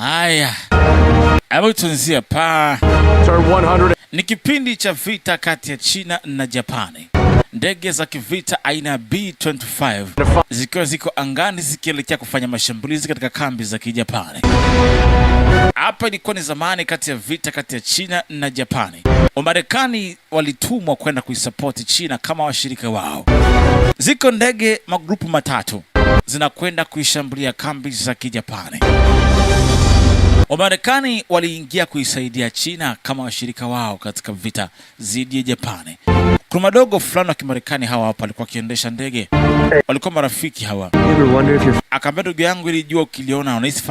Haya, hebu tuanzie pa. Ni kipindi cha vita kati ya China na Japani. Ndege za kivita aina B-25 zikiwa ziko angani zikielekea kufanya mashambulizi katika kambi za Kijapani. Hapa ilikuwa ni zamani kati ya vita kati ya China na Japani. Wamarekani walitumwa kwenda kuisapoti China kama washirika wao. Ziko ndege magrupu matatu zinakwenda kuishambulia kambi za Kijapani. Wamarekani waliingia kuisaidia China kama washirika wao katika vita dhidi ya Japani. Kuna madogo fulani wa Kimarekani hawa hapa walikuwa kiendesha ndege. Walikuwa marafiki hawa. Akaambia ndugu yangu, ili jua ukiliona unahisi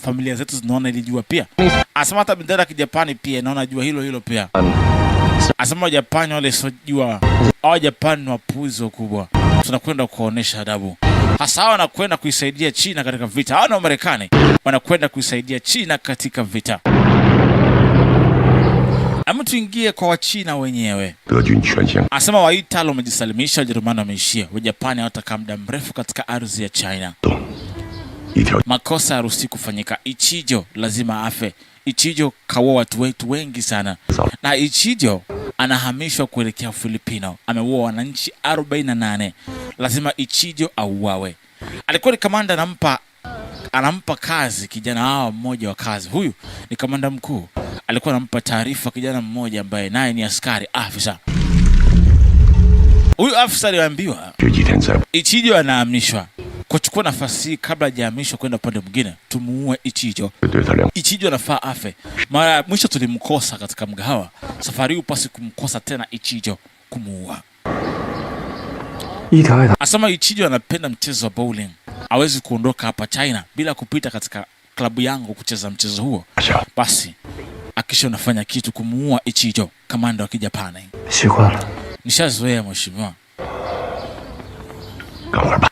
familia zetu zinaona ili jua pia. Asema hata bendera ya Kijapani pia inaona jua hilo pia. Asema Wajapani wale sojua. Hawa Japani wapuzi wakubwa. Tunakwenda kuonesha adabu. Hasa hawa wanakwenda kuisaidia China katika vita. Hawa na Wamarekani wanakwenda kuisaidia China katika vita. Ama tuingie kwa Wachina wenyewe. Asema Waitalo wamejisalimisha, Wajerumani wameishia. Wajapani hawatakaa muda mrefu katika ardhi ya China. Makosa haruhusiwi kufanyika. Ichijo lazima afe. Ichijo kaua watu wetu wengi sana. Na Ichijo anahamishwa kuelekea Filipino. Ameua wananchi 48. Lazima Ichijo auawe. Alikuwa ni kamanda, anampa kazi kijana hao mmoja wa kazi. Huyu ni kamanda mkuu. Alikuwa anampa taarifa kijana mmoja ambaye naye ni askari afisa. Huyu afisa aliambiwa Ichijo anahamishwa. Kuchukua nafasi kabla hajahamishwa kwenda upande mwingine, tumuue Ichijo. Ichijo anafaa afe. Mara mwisho tulimkosa katika mgahawa. Safari upasi kumkosa tena Ichijo, kumuua. Asema Ichijo anapenda mchezo wa bowling. Hawezi kuondoka hapa China bila kupita katika klabu yangu kucheza mchezo huo. Basi akisha unafanya kitu kumuua Ichijo, kamanda wa Kijapani. Nishazoea mheshimiwa.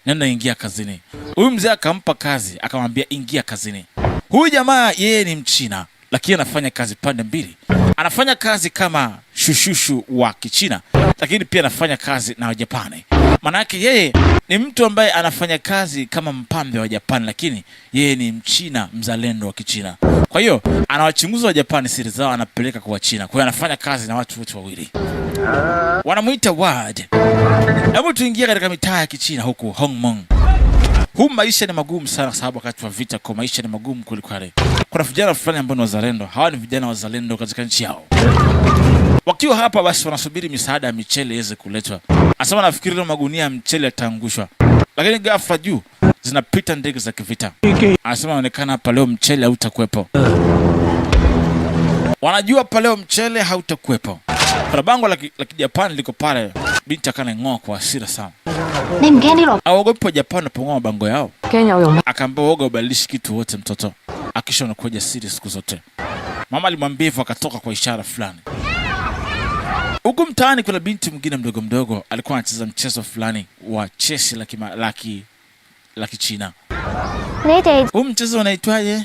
Nenda ingia kazini. Huyu mzee akampa kazi, akamwambia ingia kazini. Huyu jamaa yeye ni Mchina, lakini anafanya kazi pande mbili. Anafanya kazi kama shushushu wa Kichina, lakini pia anafanya kazi na Wajapani. Maana yake yeye ni mtu ambaye anafanya kazi kama mpambe wa Japani, lakini yeye ni Mchina mzalendo wa Kichina. Kwa hiyo anawachunguza wa Japani siri zao, anapeleka kwa China. Kwa hiyo anafanya kazi na watu wote wawili. Wanamuita Ward. Hebu tuingie katika mitaa ya Kichina huku Hongmong. Maisha ni magumu sana sababu wakati wa vita kwa maisha ni magumu kulikwale. Kuna vijana fulani ambao ni wazalendo. Hawa ni vijana wazalendo katika nchi yao. Wakiwa hapa basi wanasubiri misaada ya michele iweze kuletwa. Asema nafikiri leo magunia ya mchele yataangushwa. Lakini ghafla juu zinapita ndege za kivita. Anasema inaonekana hapa leo mchele hautakuwepo. Wanajua hapa leo mchele hautakuwepo. Kuna bango la Kijapani liko pale. Binti akanang'oa kwa hasira sana. Hawaogopi wa Japani wanapong'oa mabango yao. Akaambia woga ubadilishi kitu wote mtoto. Akisha unakuwa jasiri siku zote. Mama alimwambia hivyo, akatoka kwa ishara fulani. Huku mtaani kuna binti mwingine mdogo alikuwa anacheza mchezo fulani wa chesi la Kichina. Huu mchezo unaitwaje?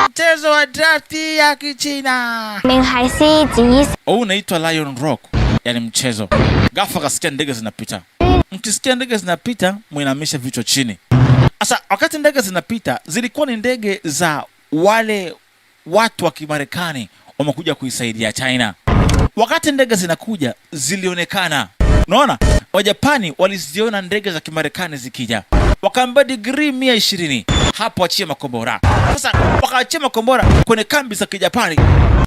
Mchezo wa drafti ya Kichina. Huu unaitwa Lion Rock, yani mchezo. Ghafla kasikia ndege zinapita. Mkisikia ndege zinapita, muinamisha vichwa chini. Sasa wakati ndege zinapita, zilikuwa ni ndege za wale watu wa Kimarekani wamekuja kuisaidia China. Wakati ndege zinakuja, zilionekana. Unaona? Wajapani waliziona ndege za Kimarekani zikija. Wakaambia degree 120. Hapo achia makombora. Sasa wakaachia makombora kwenye kambi za Kijapani.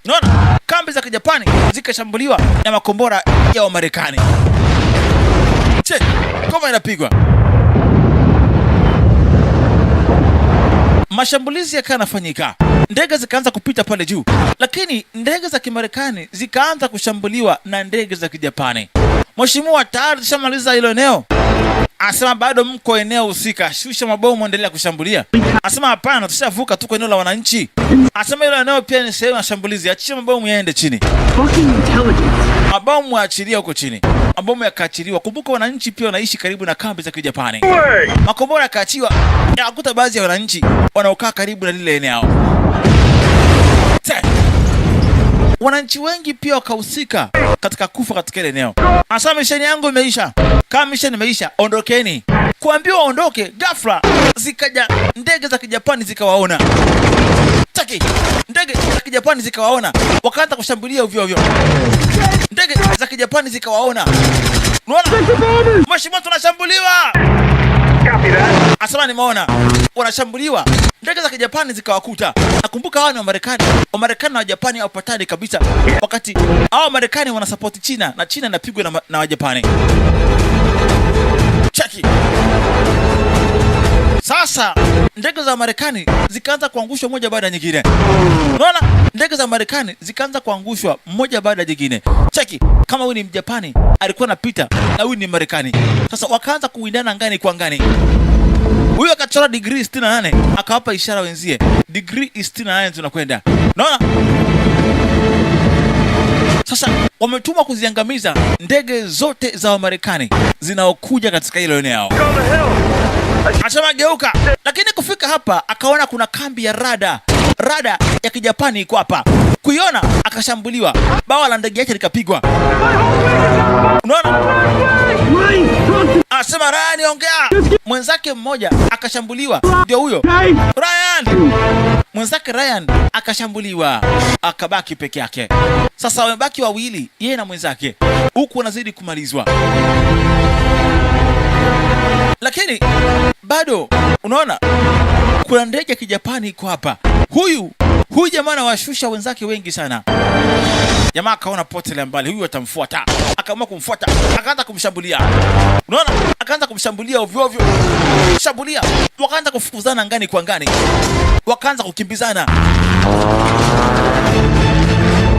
Unaona? Kambi za Kijapani zikashambuliwa na makombora ya Wamarekani. Kama inapigwa. Mashambulizi yakaanza, ndege zikaanza kupita pale juu, lakini ndege za Kimarekani zikaanza kushambuliwa na ndege za Kijapani. Mheshimiwa, tayari tushamaliza hilo eneo. Asema bado mko eneo husika, shusha mabomu endelea kushambulia. Asema hapana, tushavuka tuko eneo la wananchi. Asema hilo eneo pia ni sehemu ya shambulizi, achia mabomu yaende chini. Mabomu yaachilia huko chini. Mabomu yakaachiliwa. Kumbuka wananchi pia wanaishi karibu na kambi za Kijapani. Makombora yakaachiwa, yakuta baadhi ya wananchi wanaokaa karibu na lile eneo. Wananchi wengi pia wakahusika katika kufa katika ile eneo. Asema misheni yangu imeisha. Kama misheni imeisha, ondokeni. Kuambiwa ondoke, ghafla zikaja ndege za Kijapani zikawaona. Cheki, ndege za Kijapani zikawaona, wakaanza kushambulia ovyo ovyo. Ndege za Kijapani zikawaona. Unaona? Mheshimiwa, tunashambuliwa. Asema nimeona wanashambuliwa. Ndege za Kijapani zikawakuta. Nakumbuka hao ni Wamarekani. Wamarekani na Wajapani hawapatani kabisa. Wakati hao Wamarekani wanasupport China na China inapigwa na Wajapani. Cheki. Sasa ndege za Marekani zikaanza kuangushwa moja baada ya nyingine. Unaona? Ndege za Marekani zikaanza kuangushwa moja baada ya nyingine. Cheki, kama huyu ni Mjapani alikuwa anapita na huyu ni Marekani. Sasa wakaanza kuwindana ngani kwa ngani. Huyu akachora degree 68 akawapa ishara wenzie. Degree 68 tunakwenda. Unaona? Sasa wametumwa kuziangamiza ndege zote za Wamarekani zinaokuja katika hilo eneo. Anasema geuka. Lakini kufika hapa akaona kuna kambi ya rada ya Kijapani iko hapa. Kuiona akashambuliwa. Bawa la ndege yake likapigwa. Unaona? Anasema Ryan, ongea. Mwenzake mmoja akashambuliwa. Ndio huyo Ryan. Mwenzake Ryan akashambuliwa, akabaki peke yake. Sasa wamebaki wawili, yeye na mwenzake, huku wanazidi kumalizwa. Lakini bado unaona kuna ndege ya Kijapani iko hapa. Huyu jamaa anawashusha wenzake wengi sana. Jamaa akaona potele mbali, huyu atamfuata. Akaamua kumfuata, akaanza kumshambulia. Unaona? Akaanza kumshambulia ovyo ovyo. Shambulia. Wakaanza kufukuzana ngani kwa ngani. Wakaanza kukimbizana.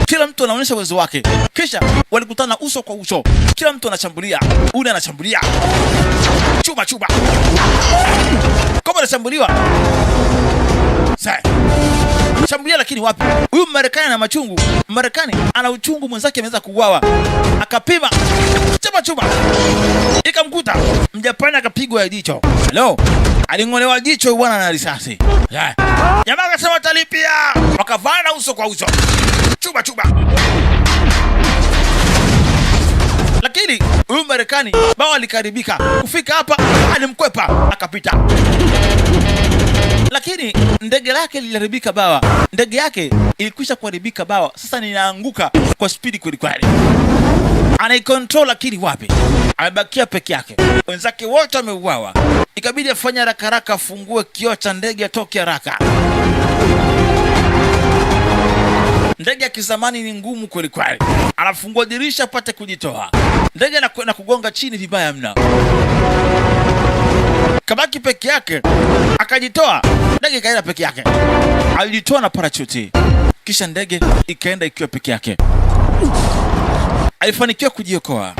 Kila mtu anaonyesha uwezo wake. Kisha walikutana uso kwa uso. Kila mtu anashambulia. Huyu anashambulia. Chuba. Kama anashambuliwa. Sasa shambulia, lakini wapi? Huyu Marekani ana machungu. Marekani ana uchungu, mwenzake ameweza kuuawa. Akapima. Chuba. Ikamkuta. Mjapani akapigwa ya jicho. Hello. Alingolewa jicho bwana na risasi. Jamaa akasema talipia. Wakavana uso kwa uso. Chuba. Lakini huyu Marekani bawa likaribika. Kufika hapa alimkwepa akapita. Lakini ndege lake liliharibika bawa. Ndege yake ilikwisha kuharibika bawa. Sasa ninaanguka kwa spidi kweli kweli. Anaikontrol, lakini wapi? Amebakia peke yake. Wenzake wote wameuawa. Ikabidi afanye haraka afungue kioo cha ndege atoke haraka. Ndege ya kizamani ni ngumu kweli kweli. Anafungua dirisha apate kujitoa. Ndege na kugonga chini vibaya mno. Kabaki peke yake. Akajitoa. Ndege ikaenda peke yake. Alijitoa na parachuti. Kisha ndege ikaenda ikiwa peke yake. Alifanikiwa kujiokoa.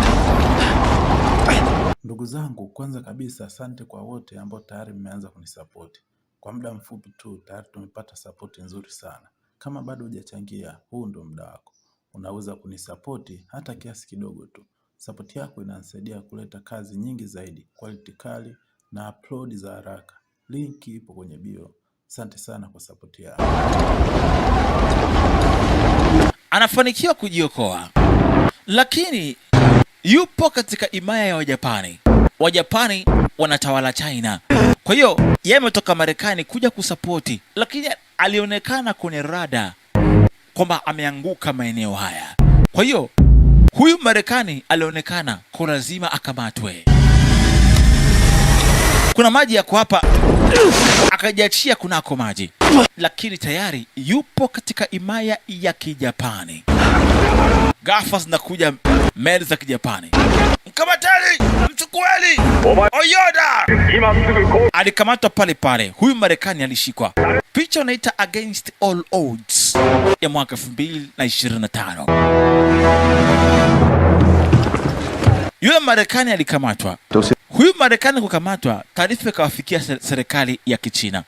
Ndugu zangu, kwanza kabisa asante kwa wote ambao tayari mmeanza kunisupport. Kwa muda mfupi tu tayari tumepata support nzuri sana. Kama bado hujachangia, huu ndo muda wako. Unaweza kunisupport hata kiasi kidogo tu. Support yako inanisaidia kuleta kazi nyingi zaidi, quality kali na upload za haraka. Link ipo kwenye bio. Asante sana kwa support yako. Anafanikiwa kujiokoa. Lakini yupo katika himaya ya Wajapani. Wajapani wanatawala China. Kwa hiyo yeye ametoka Marekani kuja kusapoti, lakini alionekana kwenye rada kwamba ameanguka maeneo haya. Kwa hiyo huyu Marekani alionekana kwa lazima akamatwe. Kuna maji yako hapa, akajiachia kunako maji, lakini tayari yupo katika himaya ya Kijapani. Ghafla zinakuja meli za Kijapani. Mkamateni, mchukueni. Oyoda alikamatwa pale. Huyu Marekani alishikwa. Picha unaita Against All Odds ya mwaka 2025. Yule Marekani alikamatwa. Huyu Marekani kukamatwa, taarifa ikawafikia serikali ya Kichina.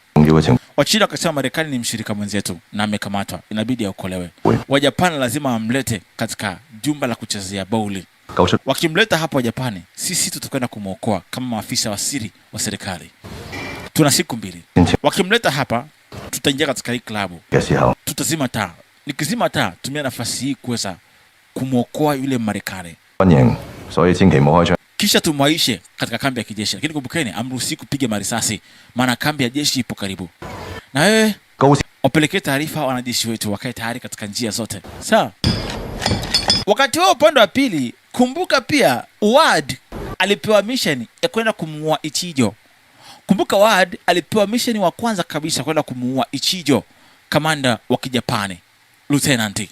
Wachina wakasema Marekani ni mshirika mwenzetu na amekamatwa, inabidi aokolewe. Wajapani lazima wamlete katika jumba la kuchezea bowling. Wakimleta hapa Wajapani, sisi tutakwenda kumuokoa kama maafisa wa siri wa serikali. Tuna siku 2. Wakimleta hapa, tutaingia katika hii klabu. Tutazima taa. Nikizima taa, tumia nafasi hii kuweza kumuokoa yule Marekani. kisha tumwaishe katika kambi ya kijeshi. Lakini kumbukeni, amruhusi kupiga marisasi, maana kambi ya jeshi ipo karibu. Na wewe wapelekee taarifa wanajeshi wetu wakae tayari katika njia zote. Sawa? Wakati huo upande wa pili, kumbuka pia Ward alipewa mission ya kwenda kumuua Ichijo. Kumbuka Ward alipewa mission wa kwanza kabisa kwenda kumuua Ichijo, kamanda wa Kijapani, Lieutenant.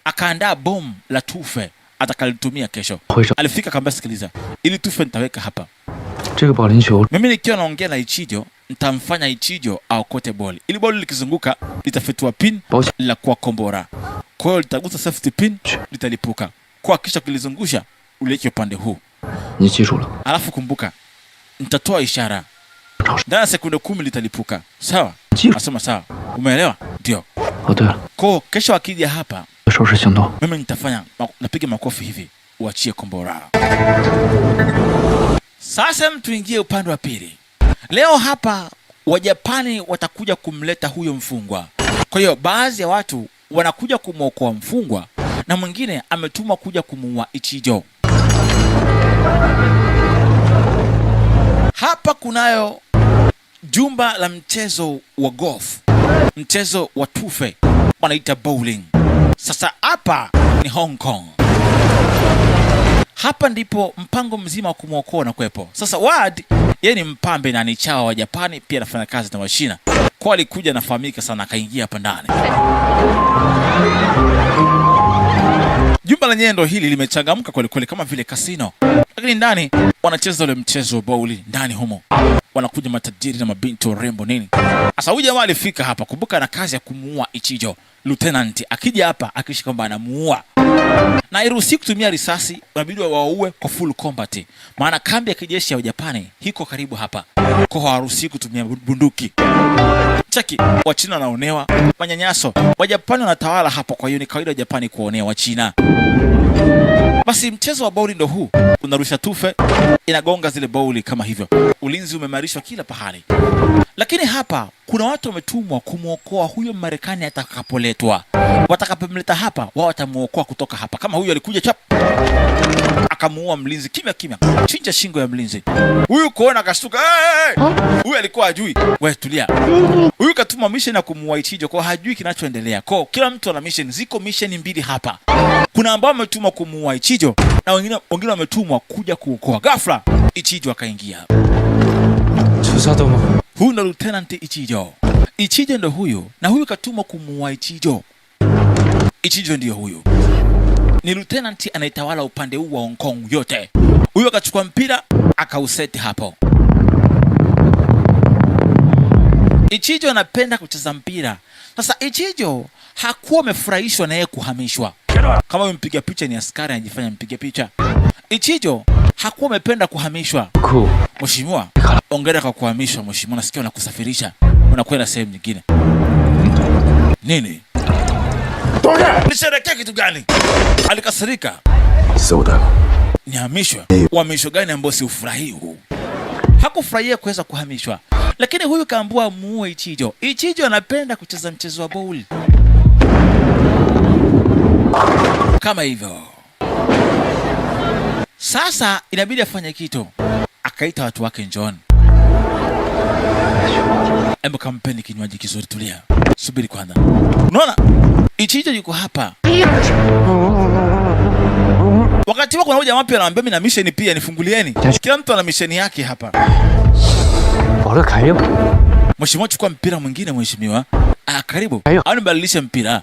Akaandaa bomu la tufe atakalitumia kesho. Alifika akamwambia, sikiliza, ili tufe nitaweka hapa. Mimi nikiwa naongea na Ichijo, nitamfanya Ichijo aokote boli. Ili boli likizunguka litafetua pin la kuwa kombora. Kwa hiyo litagusa safety pin, litalipuka. Kwa kisha kulizungusha uleke upande huu. Alafu kumbuka, nitatoa ishara. Ndani ya sekunde 10 litalipuka. Sawa? Nasema sawa. Umeelewa? Ndio. Kwa kesho akija hapa, mimi nitafanya napiga makofi hivi, uachie kombora. Sasa mtu ingie upande wa pili. Leo hapa Wajapani watakuja kumleta huyo mfungwa. Kwa hiyo baadhi ya watu wanakuja kumwokoa mfungwa na mwingine ametumwa kuja kumuua Ichijo. Hapa kunayo jumba la mchezo wa golf, mchezo wa tufe, wanaita bowling. Sasa hapa ni Hong Kong. Hapa ndipo mpango mzima wa kumwokoa na kwepo. Sasa Ward, yeye ni mpambe na ni chawa wa Japani, pia anafanya kazi na Wachina. Kwa alikuja nafahamika sana, akaingia hapa ndani. Jumba la nyendo hili limechangamka kweli kweli kama vile kasino. Lakini ndani wanacheza ule mchezo wa bowling ndani humo. Wanakuja matajiri na mabinti warembo nini. Sasa huyu jamaa alifika hapa, kumbuka na kazi ya kumuua Ichijo. Lieutenant akija hapa akishi kwamba anamuua. Na hairuhusi kutumia risasi, unabidi waue kwa full combat. Maana kambi ya kijeshi ya Japani hiko karibu hapa. Kwa hawaruhusi kutumia bunduki. Cheki, Wachina wanaonewa, manyanyaso. Wajapani wanatawala hapa, kwa hiyo ni kawaida Japani kuonea Wachina. Basi mchezo wa bowling ndo huu. Unarusha tufe, inagonga zile bowling kama hivyo. Ulinzi umeimarishwa kila pahali. Lakini hapa kuna watu wametumwa kumuokoa huyo Marekani atakapoletwa. Watakapomleta hapa, wao watamuokoa kutoka hapa. Kama huyu alikuja chap, akamuua mlinzi kimya kimya, chinja shingo ya mlinzi. Huyu kuona akashtuka, huyu alikuwa hajui. Wewe tulia. Huyu katuma mission ya kumuua Ichijo, kwa hajui kinachoendelea. Kwa kila mtu ana mission, ziko mission mbili hapa. Kuna ambao wametumwa kumuua Ichijo na wengine wametumwa kuja kuokoa. Ghafla Ichijo akaingia. Huyu ndo Lieutenant Ichijo. Ichijo ndo huyu, na huyu katumwa kumuua Ichijo. Ichijo ndio huyu. Ni Lieutenant anaitawala upande huu wa Hong Kong yote. Huyu akachukua mpira akauseti hapo. Ichijo anapenda kucheza mpira. Sasa Ichijo hakuwa amefurahishwa na yeye kuhamishwa. Kama huyu mpiga picha ni askari anajifanya mpiga picha. Ichijo hakuwa amependa kuhamishwa. Mheshimiwa, ongera kwa kuhamishwa mheshimiwa, nasikia unakusafirisha. Unakwenda sehemu nyingine. Nini? Nisherekea kitu gani? Alikasirika. Nihamishwa. Uhamisho gani ambao si ufurahi huu? Hakufurahia kuweza kuhamishwa. Lakini huyu kaambua muue Ichijo. Ichijo anapenda kucheza mchezo wa bowling. Kama hivyo. Sasa inabidi afanye kitu. Akaita watu wake John. Hebu kampeni kinywaji kizuri, tulia. Subiri kwanza. Unaona? Ichijo yuko hapa. Wakati wako kuna jamaa pia anawaambia mimi na mission pia nifungulieni. Kila mtu ana mission yake hapa. Mheshimiwa, chukua mpira mwingine mheshimiwa. Karibu. Au nibadilishe mpira.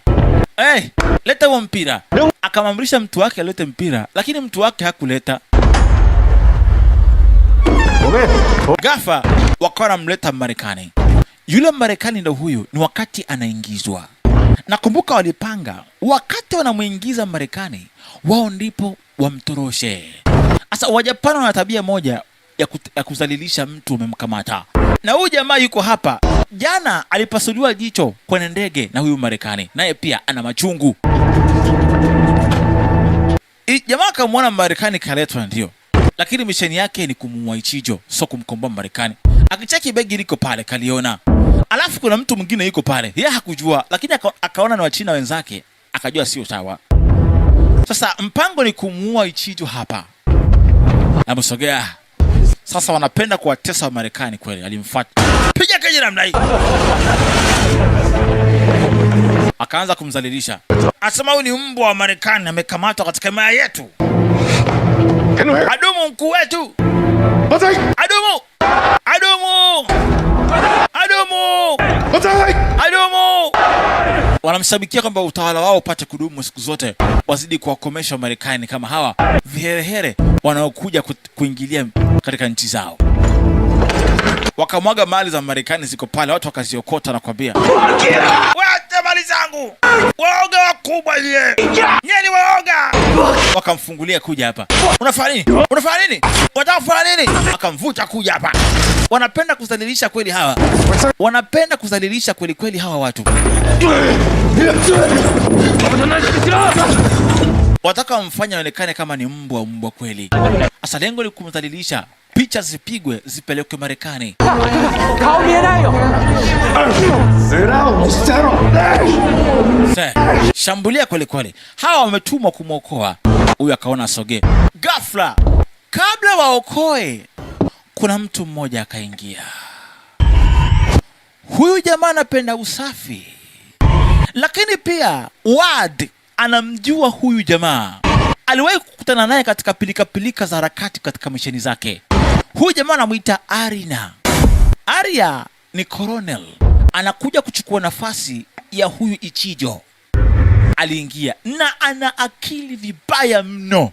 Leta huo mpira. Akamamrisha mtu wake alete mpira, lakini mtu wake hakuleta. Gafa wakawa mleta Marekani. Yule Marekani ndo huyu, ni wakati anaingizwa. Nakumbuka walipanga wakati wanamuingiza Marekani, wao ndipo wamtoroshe. Sasa Wajapani wana tabia moja ya kuzalilisha mtu umemkamata. Na huyu jamaa yuko hapa. Jana alipasuliwa jicho kwenye ndege na huyu Marekani. Naye pia ana machungu. Jamaa akamwona Marekani kaletwa ndio. Lakini misheni yake ni kumuua Ichijo, sio kumkomboa Marekani. Akicheki begi liko pale kaliona. Alafu kuna mtu mwingine yuko pale. Yeye hakujua, lakini akaona na Wachina wenzake, akajua sio sawa. Sasa mpango ni kumuua Ichijo hapa. Amesogea. Sasa wanapenda kuwatesa wa Marekani kweli. Alimfuata. Piga keje namna hii. Akaanza kumzalilisha. Asema huyu ni mbwa wa Marekani amekamatwa katika maya yetu. Adumu mkuu wetu. Adumu. Adumu. Adumu. Adumu. Wanamshabikia kwamba utawala wao upate kudumu siku zote, wazidi kuwakomesha wa Marekani kama hawa viherehere wanaokuja kuingilia katika nchi zao. Wakamwaga mali za Marekani ziko pale, watu wakaziokota na kwambia, "Wacha mali zangu. Waoga wakubwa yeye. Nyeni waoga." Wakamfungulia kuja hapa. Unafanya nini? Unafanya nini? Unataka kufanya nini? Akamvuta kuja hapa. Wanapenda kudhalilisha kweli hawa. Wanapenda kudhalilisha kweli kweli hawa watu. Wataka wamfanya aonekane kama ni mbwa kweli. Asa lengo ni kumdhalilisha. Picha zipigwe zipelekwe Marekani. Shambulia kweli kweli. Hawa wametumwa kumwokoa. Huyu akaona soge. Ghafla kabla waokoe, kuna mtu mmoja akaingia. Huyu jamaa anapenda usafi, lakini pia Ward anamjua huyu jamaa. Aliwahi kukutana naye katika pilika za harakati katika misheni zake. Huyu jamaa anamuita Arina. Aria ni colonel, anakuja kuchukua nafasi ya huyu Ichijo. Aliingia na ana akili vibaya mno.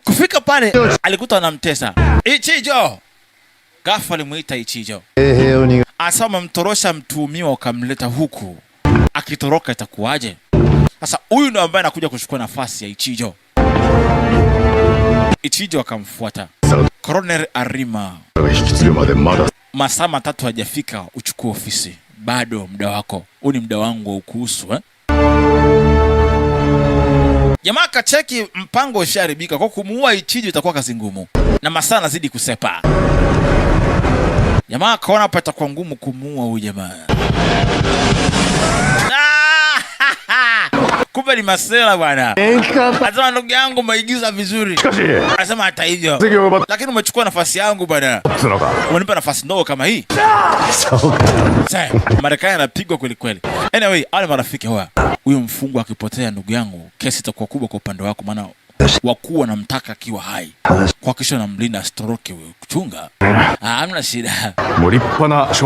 Kufika pale alikuta anamtesa Ichijo. Ghafla alimuita Ichijo. Asama mtorosha mtuhumiwa ukamleta huku. Akitoroka itakuwaje? Sasa huyu ndo ambaye anakuja kuchukua nafasi ya Ichijo. Ichijo akamfuata. Colonel Arima. Masaa 3 hajafika uchukue ofisi. Bado muda wako. Huu ni muda wangu wa ukuhusu Jamaa kacheki mpango usharibika. Kwa kumuua Ichijo itakuwa kazi ngumu. Na masaa nazidi kusepa. Jamaa akaona pata kwa ngumu kumuua huyu jamaa. Kumbe ni masela bwana. Asema ndugu yangu maigiza vizuri. Asema hata hivyo, lakini umechukua nafasi yangu bwana. Unanipa nafasi ndogo kama hii. Sasa Marekani anapigwa kweli kweli. Anyway, wale marafiki hawa. Huyu mfungwa akipotea ndugu yangu, kesi itakuwa kubwa kwa upande wako, maana wakuu wanamtaka akiwa hai. Kwa kisha namlinda storoke wewe kuchunga. Hamna shida.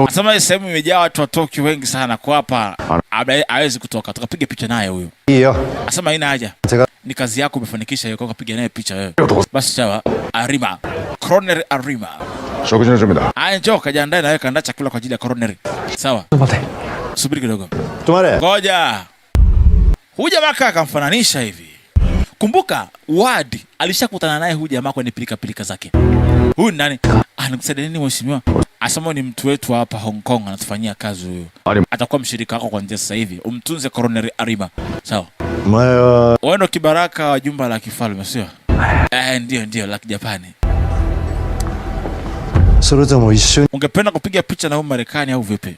Asema sehemu imejaa watu wa Tokyo wengi sana kwa hapa. Hawezi kutoka. Tukapiga picha naye huyo. Asema haina haja. Ni kazi yako umefanikisha hiyo, kwa kupiga naye picha wewe. Basi sawa. Arima. Colonel Arima. Njoo kajiandae na wewe, kaandaa chakula kwa ajili ya Colonel. Sawa. Subiri kidogo. Ngoja. Huyu jamaa akamfananisha hivi. Kumbuka Ward alishakutana naye huyu jamaa kwenye pilika zake. Huyu nani? Anakusaidia nini mheshimiwa? Asema ni mtu wetu hapa Hong Kong, anatufanyia kazi huyo. Atakuwa mshirika wako kuanzia sasa hivi. Umtunze Colonel Arima. Sawa. Wewe ndo kibaraka wa jumba la kifalme sio? Ndio la Kijapani. Ungependa kupiga picha na huyu Marekani au vipi?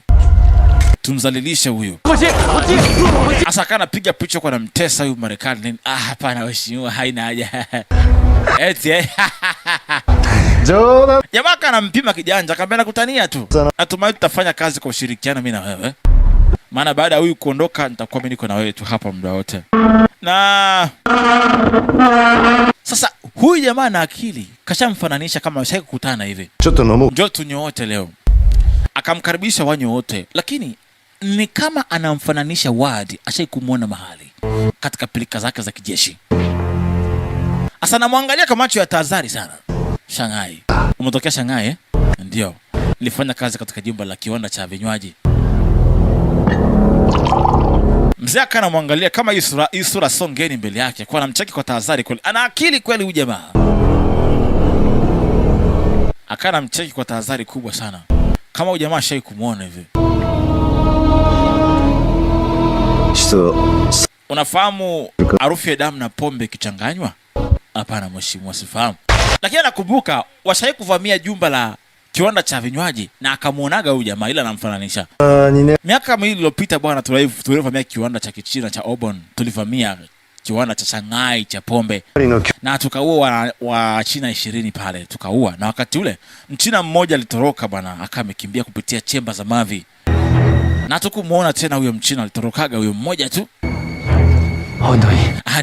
Tumzalilishe huyu. Asa kana piga picha kwa namtesa huyu Marekani. Hapana mheshimiwa, haina haja. Eti jamaa kana mpima kijanja, akamwambia nakutania tu. Natumai tutafanya kazi kwa ushirikiano mimi na wewe. Maana baada ya huyu kuondoka nitakuwa mimi niko na wewe tu hapa muda wote. Na sasa huyu jamaa na akili kashamfananisha kama washai kukutana hivi. Njoo tunyoote leo. Akamkaribisha wanyo wote, lakini ni kama anamfananisha Ward ashai kumuona mahali katika pilika zake za kijeshi. Asa namwangalia kwa macho ya tahadhari sana. Shanghai. Umetokea Shanghai Ndio. Nilifanya kazi katika jumba la kiwanda cha vinywaji. Mzee akana mwangalia kama hii sura songeni mbele yake, kwa anamcheki kwa tahadhari kweli. Ana akili kweli huyu jamaa. Akana mcheki kwa tahadhari kubwa sana. Kama huyu jamaa shai kumuona hivi. Unafahamu harufu ya damu na pombe kichanganywa? Hapana mheshimiwa, sifahamu. Lakini anakumbuka washai kuvamia jumba la kiwanda cha vinywaji na akamuonaga huyu jamaa, ila anamfananisha. Miaka miwili iliyopita bwana tulivamia kiwanda cha Kichina cha Obon. Tulivamia kiwanda cha Shanghai cha pombe, na tukaua wa China 20 pale, tukaua. Na wakati ule Mchina mmoja alitoroka bwana, akamekimbia kupitia chemba za mavi, na tukumuona tena huyo Mchina, alitorokaga huyo mmoja tu.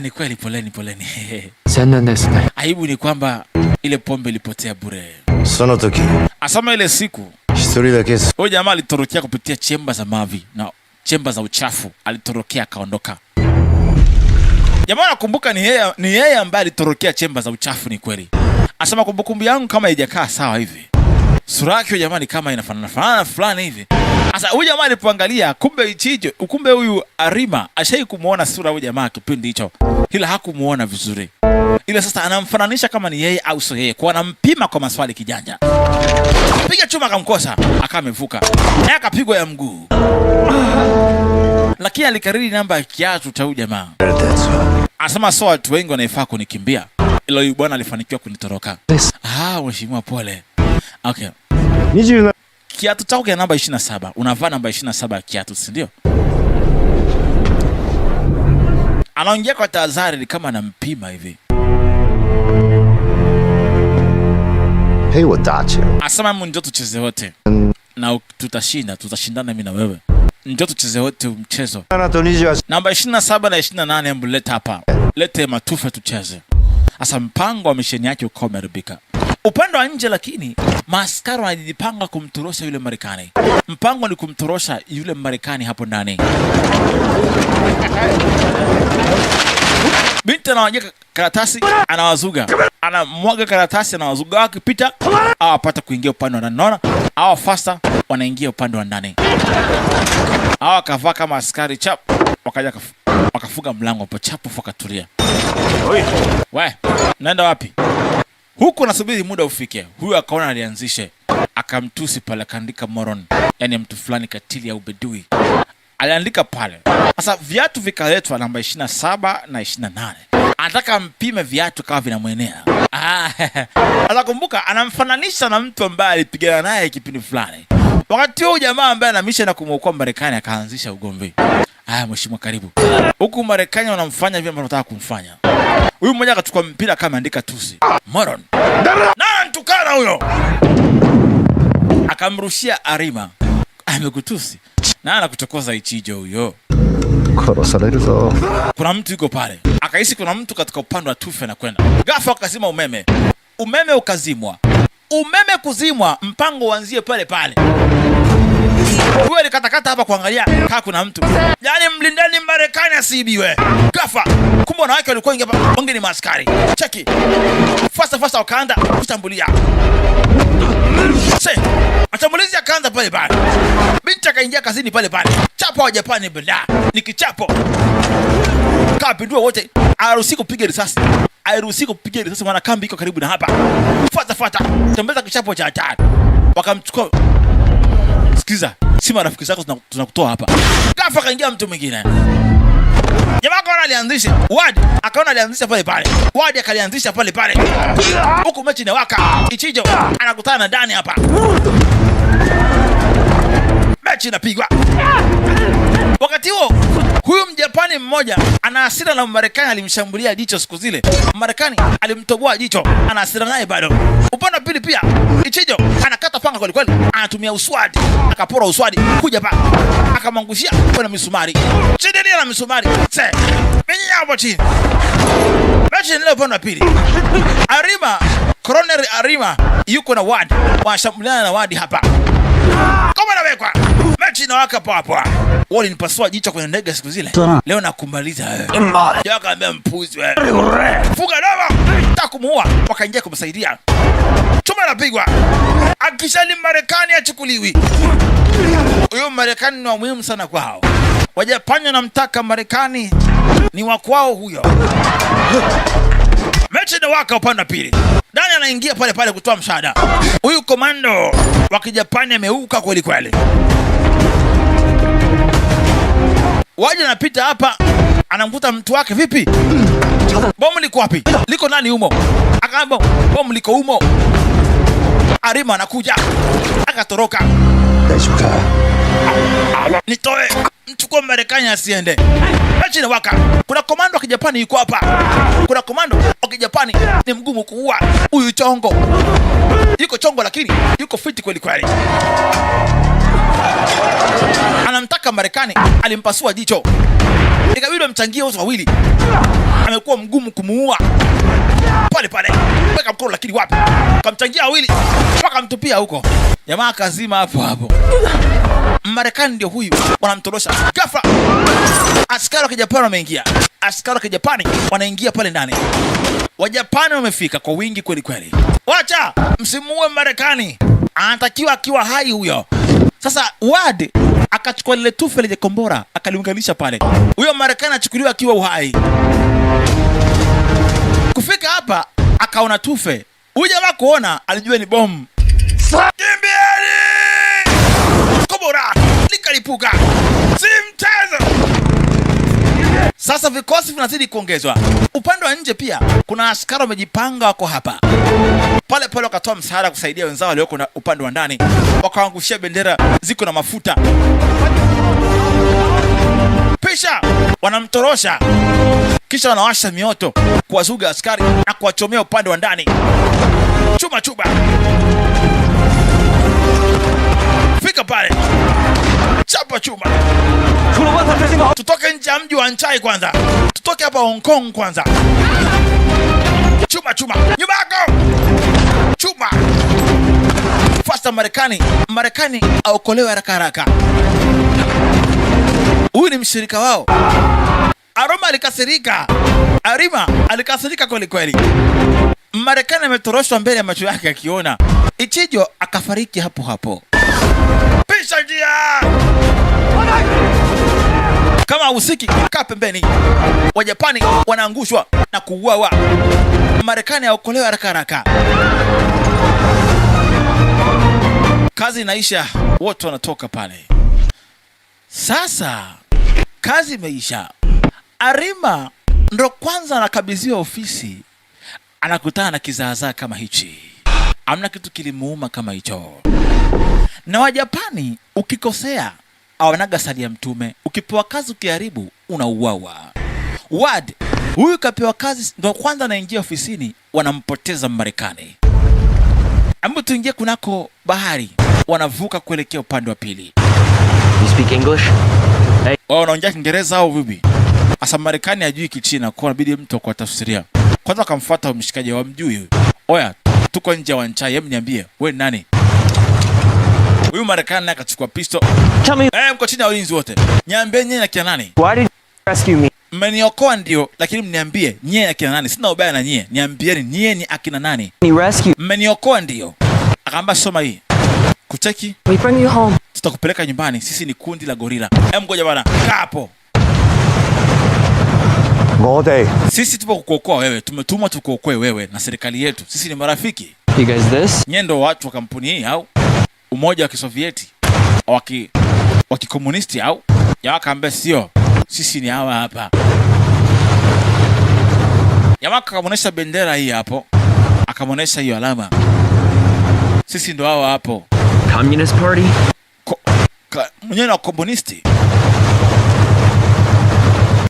Ni kweli, poleni. Aibu ni kwamba ile pombe ilipotea bure. Asama ile siku huyo jamaa alitorokea kupitia chemba za mavi na chemba za uchafu, alitorokea akaondoka. Jamaa nakumbuka ni yeye ambaye alitorokea chemba za uchafu, ni kweli. Asema kumbukumbu yangu kama haijakaa sawa hivi, sura yake jamani kama inafanana fulani hivi. Sasa huyu jamaa alipoangalia, kumbe huyu Arima ashai kumuona sura huyu jamaa kipindi hicho, ila hakumuona vizuri. Ila sasa anamfananisha kama ni yeye au sio yeye, kwa anampima kwa maswali kijanja. Piga chuma akamkosa, akamevuka. Naye akapigwa ya mguu. Lakini alikariri namba ya kiatu cha huyu jamaa. Anasema so watu wengi wanaifaa kunikimbia, ila huyu bwana alifanikiwa kunitoroka. Mheshimiwa pole. Okay. Kiatu chako kia namba 27. Unavaa namba 27 ya kiatu, si ndio? Anaongea kwa tahadhari kama anampima hivi. Asema njoo tucheze wote. Na tutashindana mimi na wewe. Njoo tucheze wote mchezo. Namba 27 na 28 hebu leta hapa. Lete matufe tucheze. Asa mpango wa misheni yake uko umeharibika. Upande wa nje lakini maaskari wanajipanga kumtorosha yule Marekani. Mpango ni kumtorosha yule Marekani hapo ndani. Binti anawaje karatasi, anawazuga. Anamwaga karatasi, anawazuga, wakipita hawapata kuingia upande wa ndani. Naona hawa faster wanaingia upande wa ndani. Hawa kavaa kama askari chap, wakaja wakafunga mlango hapo chapu, wakatulia. We, naenda wapi? Huku nasubiri muda ufike. Huyu akaona alianzishe, akamtusi pale, akaandika moron, yani mtu fulani katili au bedui. Aliandika pale. Sasa viatu vikaletwa namba 27 na 28. Anataka mpime viatu kama vinamwenea. Anakumbuka anamfananisha na mtu ambaye alipigana naye kipindi fulani. Wakati huo jamaa ambaye anamisha na kumwokoa Marekani akaanzisha ugomvi. Mheshimiwa karibu. Huku Marekani wanamfanya vile ambavyo wanataka kumfanya. Huyu mmoja akachukua mpira kama andika tusi. Moron. Na ntukana huyo. Akamrushia Arima. Amekutusi. Na anakuchokoza Ichijo huyo. Kuna mtu yuko pale. Akahisi kuna mtu katika upande wa tufe na kwenda. Ghafla akazima umeme. Umeme ukazimwa. Umeme kuzimwa, mpango uanzie pale pale. Huyo alikatakata hapa kuangalia kama kuna mtu. Yaani mlindani Marekani asiibiwe. Ghafla kumbe wanawake walikuwa ingia hapa, onge ni maaskari. Cheki. Fasta wakaanza kushambulia. Mashambulizi yakaanza pale pale. Binti akaingia kazini pale pale. Chapo wa Japani bela. Nikichapo. Kapindua wote. Haruhusi kupiga risasi. Maana kambi iko karibu na hapa. Fata. Tembeza kichapo cha hatari. Wakamchukua. Sikiza. Si marafiki zako tunakutoa hapa. Ghafla kaingia mtu mwingine. Jamaa akaona alianzisha. Akaona alianzisha pale pale. Akalianzisha pale pale. Huku mechi inawaka. Ichijo anakutana na ndani hapa. Mechi inapigwa. Wakati huo huyu Mjapani mmoja ana hasira na Marekani, alimshambulia jicho siku zile. Marekani alimtoboa jicho, ana hasira naye bado. Upande pili pia Ichijo anakata panga kweli kweli, anatumia uswadi, akapora uswadi kuja pa akamwangushia kwa misumari. Chini na misumari. Mimi hapo chini. Mechi ile upande pili. Colonel Arima yuko na Wadi. Wanashambuliana na Wadi hapa. Kama nawekwa. Mechi inawaka hapo. Wali nipasua jicho kwenye ndege siku zile. Leo nakumaliza wewe. Yeye akaambia mpuzi wewe. Fuga dawa. Takumuua. Wakaingia kumsaidia. Chuma napigwa. Akishali Marekani achukuliwi. Huyo Marekani ni wa muhimu sana kwao. Wajapanya na mtaka Marekani ni wa kwao huyo. Mechi inawaka upande pili. Dani anaingia pale pale kutoa msaada. Huyu komando wa Kijapani ameuka kweli kweli. Waje anapita hapa, anamkuta mtu wake vipi? Bomu liko wapi? Liko nani humo? Akaamba bomu liko humo. Arima anakuja. Akatoroka. mchukue Marekani asiende. Chini waka. Kuna komando wa Kijapani yuko hapa. Kuna komando wa Kijapani ni mgumu kuua. Huyu chongo. Yuko chongo lakini yuko fiti kweli kweli. Anamtaka Marekani, alimpasua jicho. Ikabidi amchangie wote wawili. Amekuwa mgumu kumuua. Pale pale. Weka mkono lakini wapi? Kamchangia wawili. Mpaka mtupia huko. Jamaa kazima hapo hapo. Marekani ndio huyu, wanamtorosha. Ghafla askari wa Kijapani wameingia. Askari wa Kijapani wanaingia pale ndani. Wajapani wamefika kwa wingi kweli kweli. Wacha msimuue Marekani. Anatakiwa akiwa hai huyo. Sasa Ward akachukua lile tufe lenye kombora akaliunganisha pale. Huyo Marekani achukuliwa akiwa uhai. Kufika hapa akaona tufe. Huyu jamaa kuona alijua ni bomu. Kimbieni! Kombora likalipuka. Si mchezo. Sasa vikosi vinazidi kuongezwa. Upande wa nje pia kuna askari wamejipanga wako hapa. Pale pale wakatoa msaada kusaidia wenzao walioko na upande wa ndani. Wakaangushia bendera ziko na mafuta. Pisha wanamtorosha. Kisha wanawasha mioto kuwazuga askari na kuwachomea upande wa ndani. Chuma chuma. Fika pale. Chapa chuma. Tutoke nje ya mji wa Anchai kwanza. Tutoke hapa Hong Kong kwanza. Chuma chuma. Nyubako. Chuma. Fasta Marekani aokolewe haraka haraka. Huyu ni mshirika wao. Arima alikasirika kweli kweli. Marekani ametoroshwa mbele ya macho yake akiona. Ichijo akafariki hapo hapo. Pisha njia. Kama usiki kaa pembeni. Wajapani wanaangushwa na kuuawa. Marekani aokolewe haraka haraka. Kazi inaisha, wote wanatoka pale. Sasa kazi imeisha. Arima ndo kwanza anakabidhiwa ofisi. Anakutana na kizaazaa kama hichi. Hamna kitu kilimuuma kama hicho. Na Wajapani ukikosea awanaga sali ya mtume. Ukipewa kazi ukiharibu unauawa. Ward huyu kapewa kazi ndo kwanza anaingia ofisini, wanampoteza Marekani. Ambu tuingie kunako bahari, wanavuka kuelekea upande wa pili. You speak English? Hey. Wanaongea Kiingereza au vipi? Asa Marekani hajui Kichina, kwa inabidi mtu kwa tafsiria. Kwanza akamfuata mshikaji wa mjui. Oya, tuko nje wa Anchai, hebu niambie, wewe ni nani? Huyu Marekani akachukua pisto. Mko chini ya ulinzi wote. Niambie nyinyi na kina nani? Why did you rescue me? Mmeniokoa ndio, lakini mniambie nyinyi akina nani? Sina ubaya na nyinyi. Niambieni nyinyi ni akina nani? Mmeniokoa ndio. Akaamba soma hii. Kucheki? We bring you home. Tutakupeleka nyumbani. Sisi ni kundi la gorila. Ngoja bwana. Kaa hapo. Sisi tupo kukuokoa wewe. Tumetumwa tukuokoe wewe na serikali yetu. Sisi ni marafiki. You guys this? Nyinyi ndio watu wa kampuni hii au Umoja wa Kisovieti wa kikomunisti au? Jamaa kaambia sio. Sisi ni hawa hapa. Jamaa akamuonesha bendera hii hapo. Akamuonesha hiyo alama. Sisi ndo hawa hapo. Communist Party? Mwenyewe wa komunisti.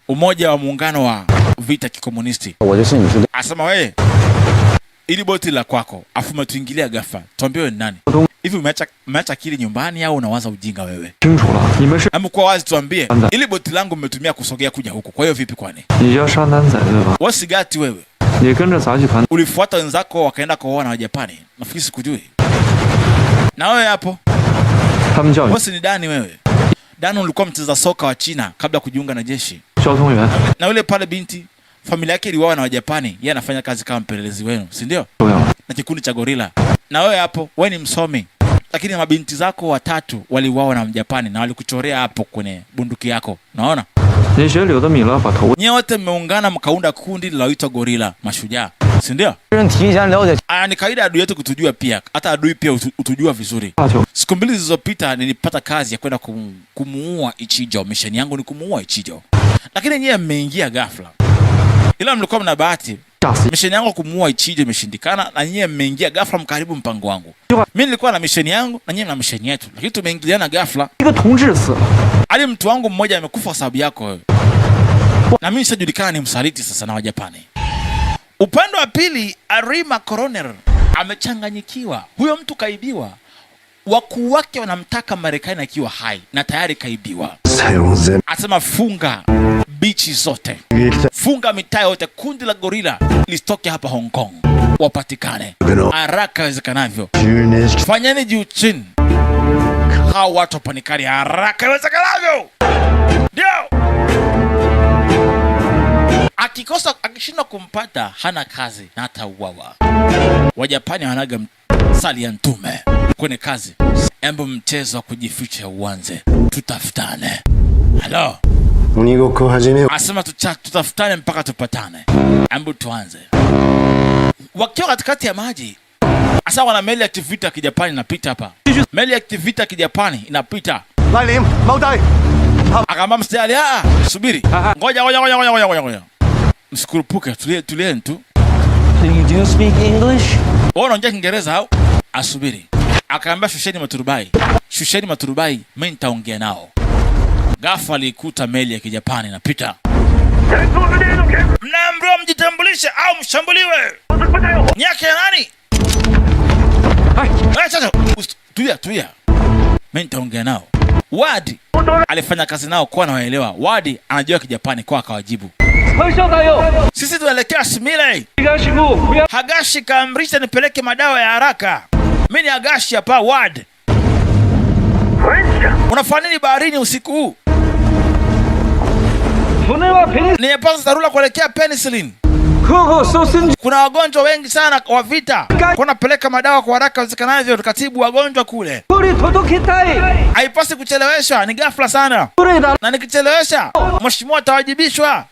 Umoja wa muungano wa vita kikomunisti. Asema wewe, ili boti la kwako, afu umetuingilia ghafla. Tuambie wewe ni nani? Hivi umeacha kile nyumbani au unawaza ujinga wewe? Kwa wazi tuambie. Ili boti langu mmetumia kusogea kuja huko. Kwa hiyo vipi kwani? Wasigati wewe. Ulifuata wenzako wakaenda kuoa na Wajapani. Nafikiri sikujui. Na wewe hapo? Bosi ni Dani wewe. Dani ulikuwa mcheza soka wa China kabla kujiunga na jeshi. Na yule pale binti, familia yake iliuawa na Wajapani. Yeye anafanya kazi kama mpelelezi wenu, si ndio? Na kikundi cha gorila. Na wewe hapo, wewe ni msomi. Lakini mabinti zako watatu waliuawa na Mjapani na walikuchorea hapo kwenye bunduki yako. Unaona? Nyie wote mmeungana mkaunda kundi linaloitwa gorila, mashujaa. Si ndio? Ni kawaida adui yetu kutujua pia. Hata adui pia utujua vizuri. Siku mbili zilizopita nilipata kazi ya kwenda kumuua Ichijo. Misheni yangu ni kumuua Ichijo. Lakini nyie mmeingia ghafla. Ila mlikuwa mna bahati. Misheni yangu kumuua Ichijo imeshindikana na nyie mmeingia ghafla mkaribu mpango wangu. Mimi nilikuwa na misheni yangu na nyie mna misheni yetu. Lakini tumeingiliana ghafla. hadi mtu wangu mmoja amekufa kwa sababu yako wewe. Na mimi sijulikana ni msaliti sasa na Wajapani. Upande wa pili, Arima Coroner amechanganyikiwa. Huyo mtu kaibiwa. Wakuu wake wanamtaka Marekani akiwa hai na tayari kaibiwa. Asema funga bichi zote, funga mitaa yote, kundi la gorila lisitoke hapa Hong Kong, wapatikane haraka iwezekanavyo. Fanyeni juu chini, hao watu wapatikane haraka iwezekanavyo. Ndio akishindwa kumpata hana kazi na hata uwawa. Wajapani wanaga sali ya ntume kwenye kazi. Embo mchezo wa kujificha uanze, tutafutane. Halo, asema tutafutane mpaka tupatane. Embo tuanze. Wakiwa katikati ya maji, asa wana meli ya kivita kijapani inapita hapa. Meli ya kivita kijapani inapita. Akamba mstari, subiri. Ngoja. Msikurupuke, tulie tu. Do you speak English? Unaongea Kiingereza au? Asubiri. Akaambia shusheni maturubai, mimi nitaongea nao. Ghafla alikuta meli ya kijapani inapita. Mnaambiwa mjitambulishe au mshambuliwe. Nyake ya nani? Sasa tulia. Mimi nitaongea nao. Wadi alifanya kazi nao kwa na waelewa. Wadi anajua Kijapani kwa akawajibu. Sisi tunaelekea Shimile. Hagashi kaamrisha nipeleke madawa ya haraka. Mimi ni Hagashi hapa Ward. Unafanya nini baharini usiku huu? Nimepasa dharura kuelekea Penicillin. Kuna wagonjwa wengi sana wa vita. Kuna peleka madawa kwa haraka iwezekanavyo tukatibu wagonjwa kule. Haipasi kucheleweshwa, ni ghafla sana. Na nikichelewesha, mheshimiwa atawajibishwa.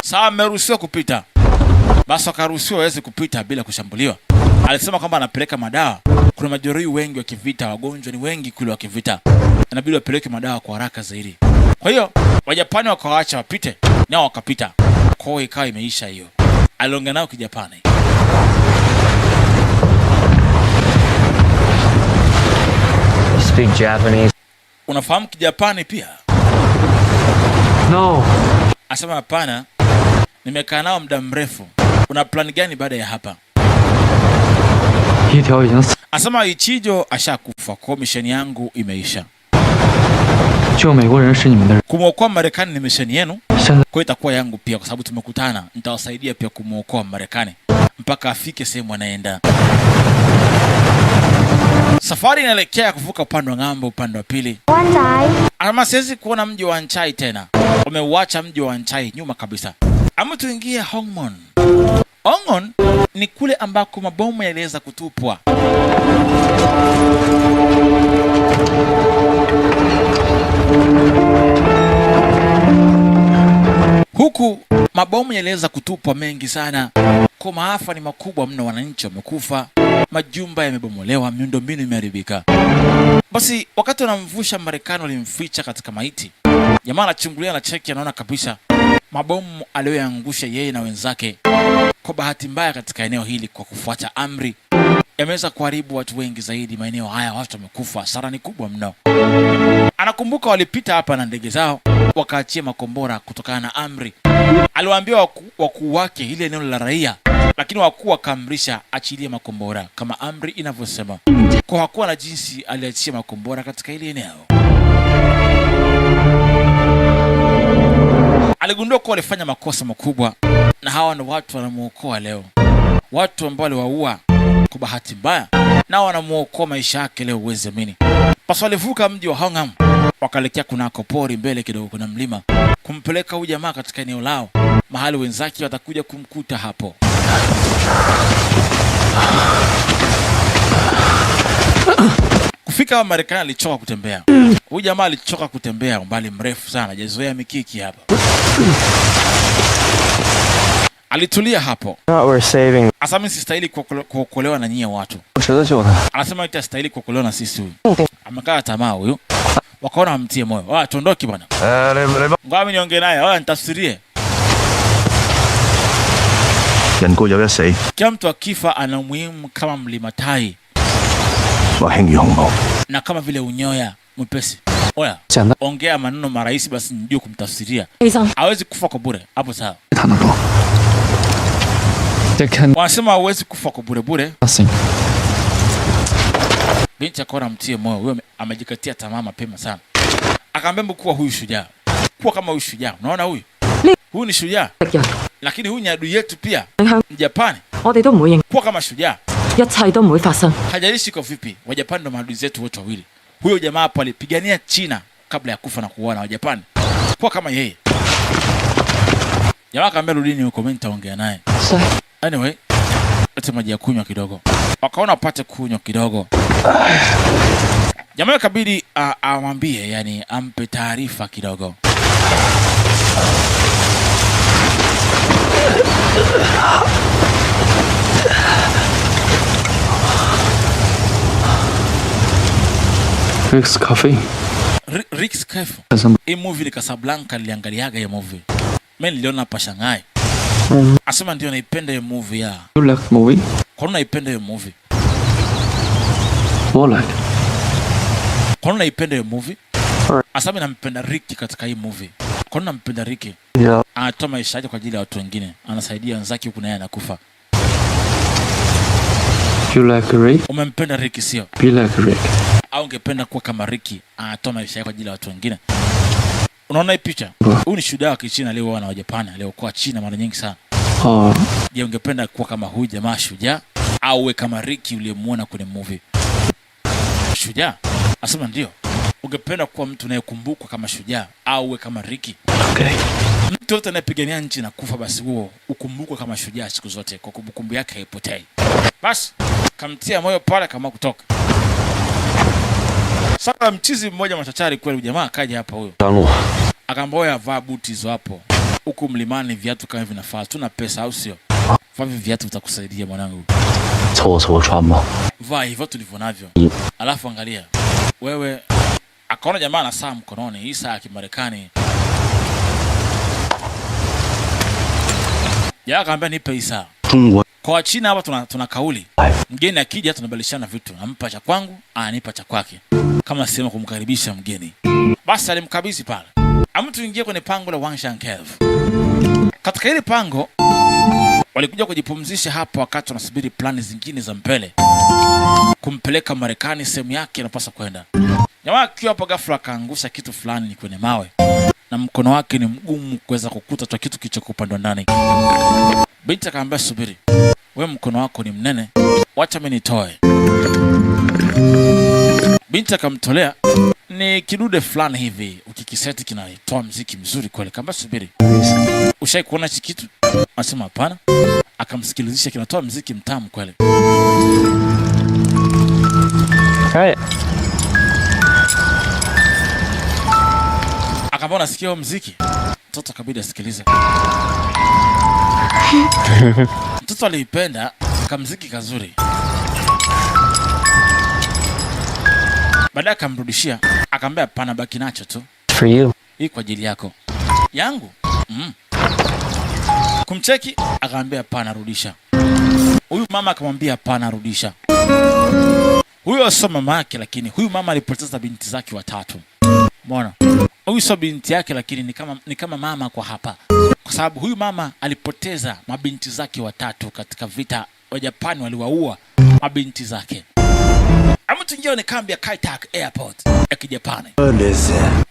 Sawa, mmeruhusiwa kupita. Basi wakaruhusiwa waweze kupita bila kushambuliwa. Alisema kwamba anapeleka madawa. Kuna majeruhi wengi wa kivita, wagonjwa ni wengi kule wa kivita. Inabidi wapeleke madawa kwa haraka zaidi. Kwa hiyo Wajapani wakawaacha wapite, nao wakapita. Kwa hiyo ikawa imeisha hiyo. Aliongea nao Kijapani. Speak Japanese. Unafahamu Kijapani pia? No. Asema hapana. Nimekaa nao muda mrefu. Una plan gani baada ya hapa? Asema Ichijo ashakufa, kwa misheni yangu imeisha. Kumwokoa Marekani ni misheni yenu, kwa itakuwa yangu pia kwa sababu tumekutana. Nitawasaidia pia kumwokoa Marekani mpaka afike sehemu anaenda. Safari inaelekea kuvuka upande wa ng'ambo, upande wa pili. Ama siwezi kuona mji wa Anchai tena. Wameuacha mji wa Anchai nyuma kabisa. Ama tuingie Hongmon. Hongmon ni kule ambako mabomu yaliweza kutupwa. Huku mabomu yaliweza kutupwa mengi sana. Kwa maafa ni makubwa mno, wananchi wamekufa, majumba yamebomolewa, miundombinu imeharibika. Basi wakati wanamvusha Marekani walimficha katika maiti. Jamaa anachungulia na cheki, anaona kabisa mabomu aliyoyaangusha yeye na wenzake kwa bahati mbaya katika eneo hili kwa kufuata amri yameweza kuharibu watu wengi zaidi. Maeneo haya watu wamekufa, hasara ni kubwa mno. Anakumbuka walipita hapa na ndege zao wakaachia makombora kutokana na amri. Aliwaambia wakuu wake ile eneo la raia, lakini wakuu wakaamrisha achilie makombora kama amri inavyosema. Kwa hakuwa na jinsi, aliachia makombora katika ile eneo. Aligundua kuwa walifanya makosa makubwa, na hawa ndio watu wanamuokoa leo. Watu ambao waliwaua kwa bahati mbaya, nao wanamuokoa maisha yake leo, uweze amini. Basi walivuka mji wa Hongham, wakaelekea kunako pori mbele kidogo, kuna mlima, kumpeleka huyu jamaa katika eneo lao, mahali wenzake watakuja kumkuta hapo. Kufika wa Marekani alichoka kutembea. Huyu jamaa alichoka kutembea umbali mrefu sana, hajazoea mikiki hapa. Alitulia hapo. Asa mimi sistahili kuokolewa na nyie watu. Anasema itastahili kuokolewa na sisi huyu. Amekaa tamaa huyu. Wakaona amtie moyo. Tuondoke bwana. Ngoja mimi niongee naye. Nitafsirie. Kila mtu akifa ana umuhimu kama mlima Tai. na kama vile unyoya mwepesi. Oya, ongea maneno marahisi basi nijue kumtafsiria. Hawezi kufa kwa bure. Hapo sawa. Wanasema hawezi kufa kwa bure bure. Binti akaona mtie moyo, huyo amejikatia tamaa mapema sana. Akaambia kuwa huyu shujaa. Kuwa kama huyu shujaa. Unaona huyu? Huyu ni shujaa. Lakini huyu ni adui yetu pia. Ni Japani. Kuwa kama shujaa. Hajalishi kwa vipi. Wa Japani ndo maadui zetu wote wawili. Huyo jamaa hapo alipigania China kabla ya kufa na kuuana wa Japani. Kuwa kama yeye. Jamaa akaambia rudini huko, mimi nitaongea naye. Anyway, leta maji ya kunywa kidogo. Wakaona apate kunywa kidogo. Jamaa kabidi amwambie, yani ampe taarifa kidogo. Rick's Cafe. Rick's Cafe. Hii movie ni Casablanca, niliangaliaga hiyo movie. Mimi niliona hapa Shanghai. Asema ndio naipenda hiyo movie ya. You like movie? Kwa nini naipenda hiyo movie? What like? Kwa nini naipenda hiyo movie? Asema nampenda Rick katika hii movie. Kwa nini nampenda Rick? Yeah. Anatoa maisha yake kwa ajili ya watu wengine. Anasaidia wenzake huku naye anakufa. You like Rick? Umempenda Rick sio? You like Rick? Au ungependa kuwa kama Rick, anatoa maisha yake kwa ajili ya watu wengine? Unaona hii picha? Huyu ni shujaa wa Kichina aliyeuawa na Wajapani, aliyekuwa China mara nyingi sana. Je, ungependa kuwa kama huyu jamaa shujaa au uwe kama Rick uliyemuona kwenye movie? Shujaa? Asema ndio. Ungependa kuwa mtu unayekumbukwa kama shujaa au uwe kama Rick? Okay. Mtu yote anayepigania nchi na kufa basi huo ukumbukwe kama shujaa siku zote, kwa kumbukumbu yake haipotei. Basi kamtia moyo pale kama kutoka. Sasa mchizi mmoja machachari kweli jamaa akaja hapa huyo. Akamboya vaa buti hizo hapo. Huku mlimani viatu kama vinafaa. Tuna pesa au sio? Vaa viatu vitakusaidia mwanangu. Vaa hivyo tulivyo navyo. Alafu angalia. Wewe akaona jamaa ana saa mkononi, hii saa ya Kimarekani. Ya akaambia nipe hii saa. Kwa China hapa tuna kauli. Mgeni akija tunabadilishana vitu. Nampa cha kwangu, ananipa cha kwake. Kama sema kumkaribisha mgeni. Basi alimkabidhi pale. Amtu ingia kwenye pango la Wang Shankev. Katika ile pango walikuja kujipumzisha hapa wakati wanasubiri plani zingine za mbele. Kumpeleka Marekani sehemu yake anapaswa kwenda. Jamaa akiwa hapo ghafla akaangusha kitu fulani kwenye mawe. Na mkono wake ni mgumu kuweza kukuta tu kitu kilichokuwa upande ndani. Binti akamwambia subiri. Wewe mkono wako ni mnene. Wacha mimi nitoe. Binti akamtolea ni kidude fulani hivi, ukikiseti kinatoa muziki mzuri kweli. Kamba subiri. Ushai kuona hiki kitu? Anasema hapana. Akamsikilizisha, kinatoa muziki mtamu kweli. Hey. Akamwambia unasikia muziki? Mtoto kabidi asikilize. Mtoto alipenda kamuziki kazuri. Baadaye akamrudishia, akamwambia hapana, baki nacho tu. For you. Hii kwa ajili yako. Yangu? Kumcheki, akamwambia hapana, rudisha. Huyu mama akamwambia hapana, rudisha. Huyo sio mama yake, lakini huyu mama alipoteza binti zake watatu. Umeona? Huyu sio binti yake, lakini ni kama mama kwa hapa. Kwa sababu huyu mama alipoteza mabinti zake watatu katika vita. Wajapani waliwaua mabinti zake. Amtu ingia ni kambi ya Kaitak Airport ya Kijapani.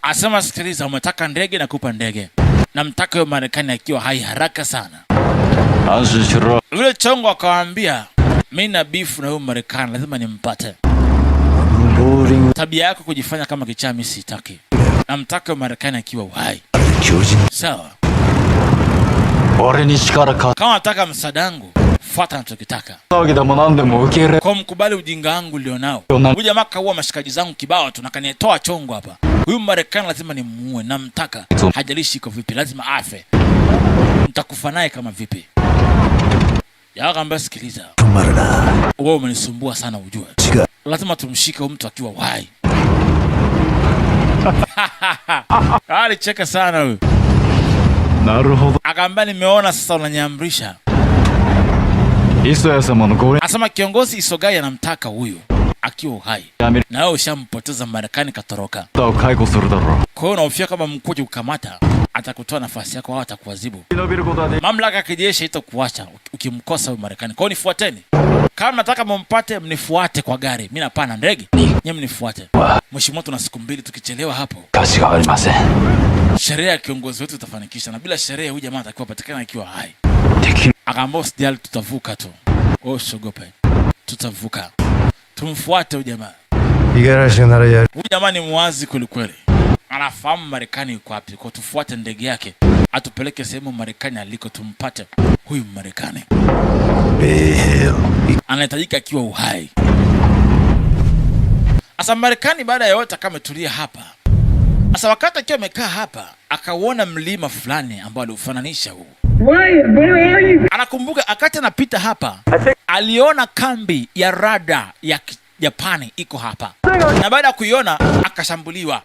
Asema sikiliza, umetaka ndege na kupa ndege. Na mtaka yo Marekani akiwa hai haraka sana. Yule chongo akawaambia, mimi na bifu na huyo Marekani lazima nimpate. Tabia yako kujifanya kama kichaa mimi sitaki. Na mtaka yo Marekani akiwa hai. Sawa. Kama nataka msadangu, fuata nachokitaka. Kwa mkubali ujinga wangu ulionao. Huyu jamaa kaua mashikaji zangu kibao tu na kanitoa chongo hapa. Huyu Marekani lazima nimuue, na mtaka. Hajalishi iko vipi, lazima afe. Nitakufa naye kama vipi. Ya kamba sikiliza. Wewe umenisumbua sana ujue. Lazima tumshike huyu mtu akiwa hai. Alicheka sana huyu. Naruhodo. Akaambia nimeona sasa unanyamrisha. Asema kiongozi Isogai anamtaka huyu. akiwa uhai, na wewe ushampoteza Marekani katoroka. Kwa hiyo unahofia kama mkuja kukamata atakutoa nafasi yako au atakuadhibu. Mamlaka ya kijeshi itakuacha ukimkosa huyo Marekani. Kwa hiyo nifuateni. Kama nataka mumpate, mnifuate kwa gari. Mimi napanda ndege, nyinyi mnifuate. Mheshimiwa, tuna siku 2, tukichelewa hapo sherehe ya kiongozi wetu itafanikisha, na bila sherehe huyu jamaa atakiwa patikana akiwa hai. Akaambia usijali, tutavuka tu. Oh, usiogope. Tutavuka. Tumfuate huyu jamaa. Huyu jamaa ni muwazi kweli kweli. Anafahamu Marekani yuko wapi. Kwa tufuate ndege yake, atupeleke sehemu Marekani aliko, tumpate huyu Marekani. Anahitajika akiwa uhai. Asa Marekani baada ya yote kama tulia hapa. Asa wakati akiwa amekaa hapa, akauona mlima fulani ambao aliufananisha huu. Anakumbuka akati anapita hapa, aliona kambi ya rada ya Japani iko hapa. Na baada ya kuiona akashambuliwa.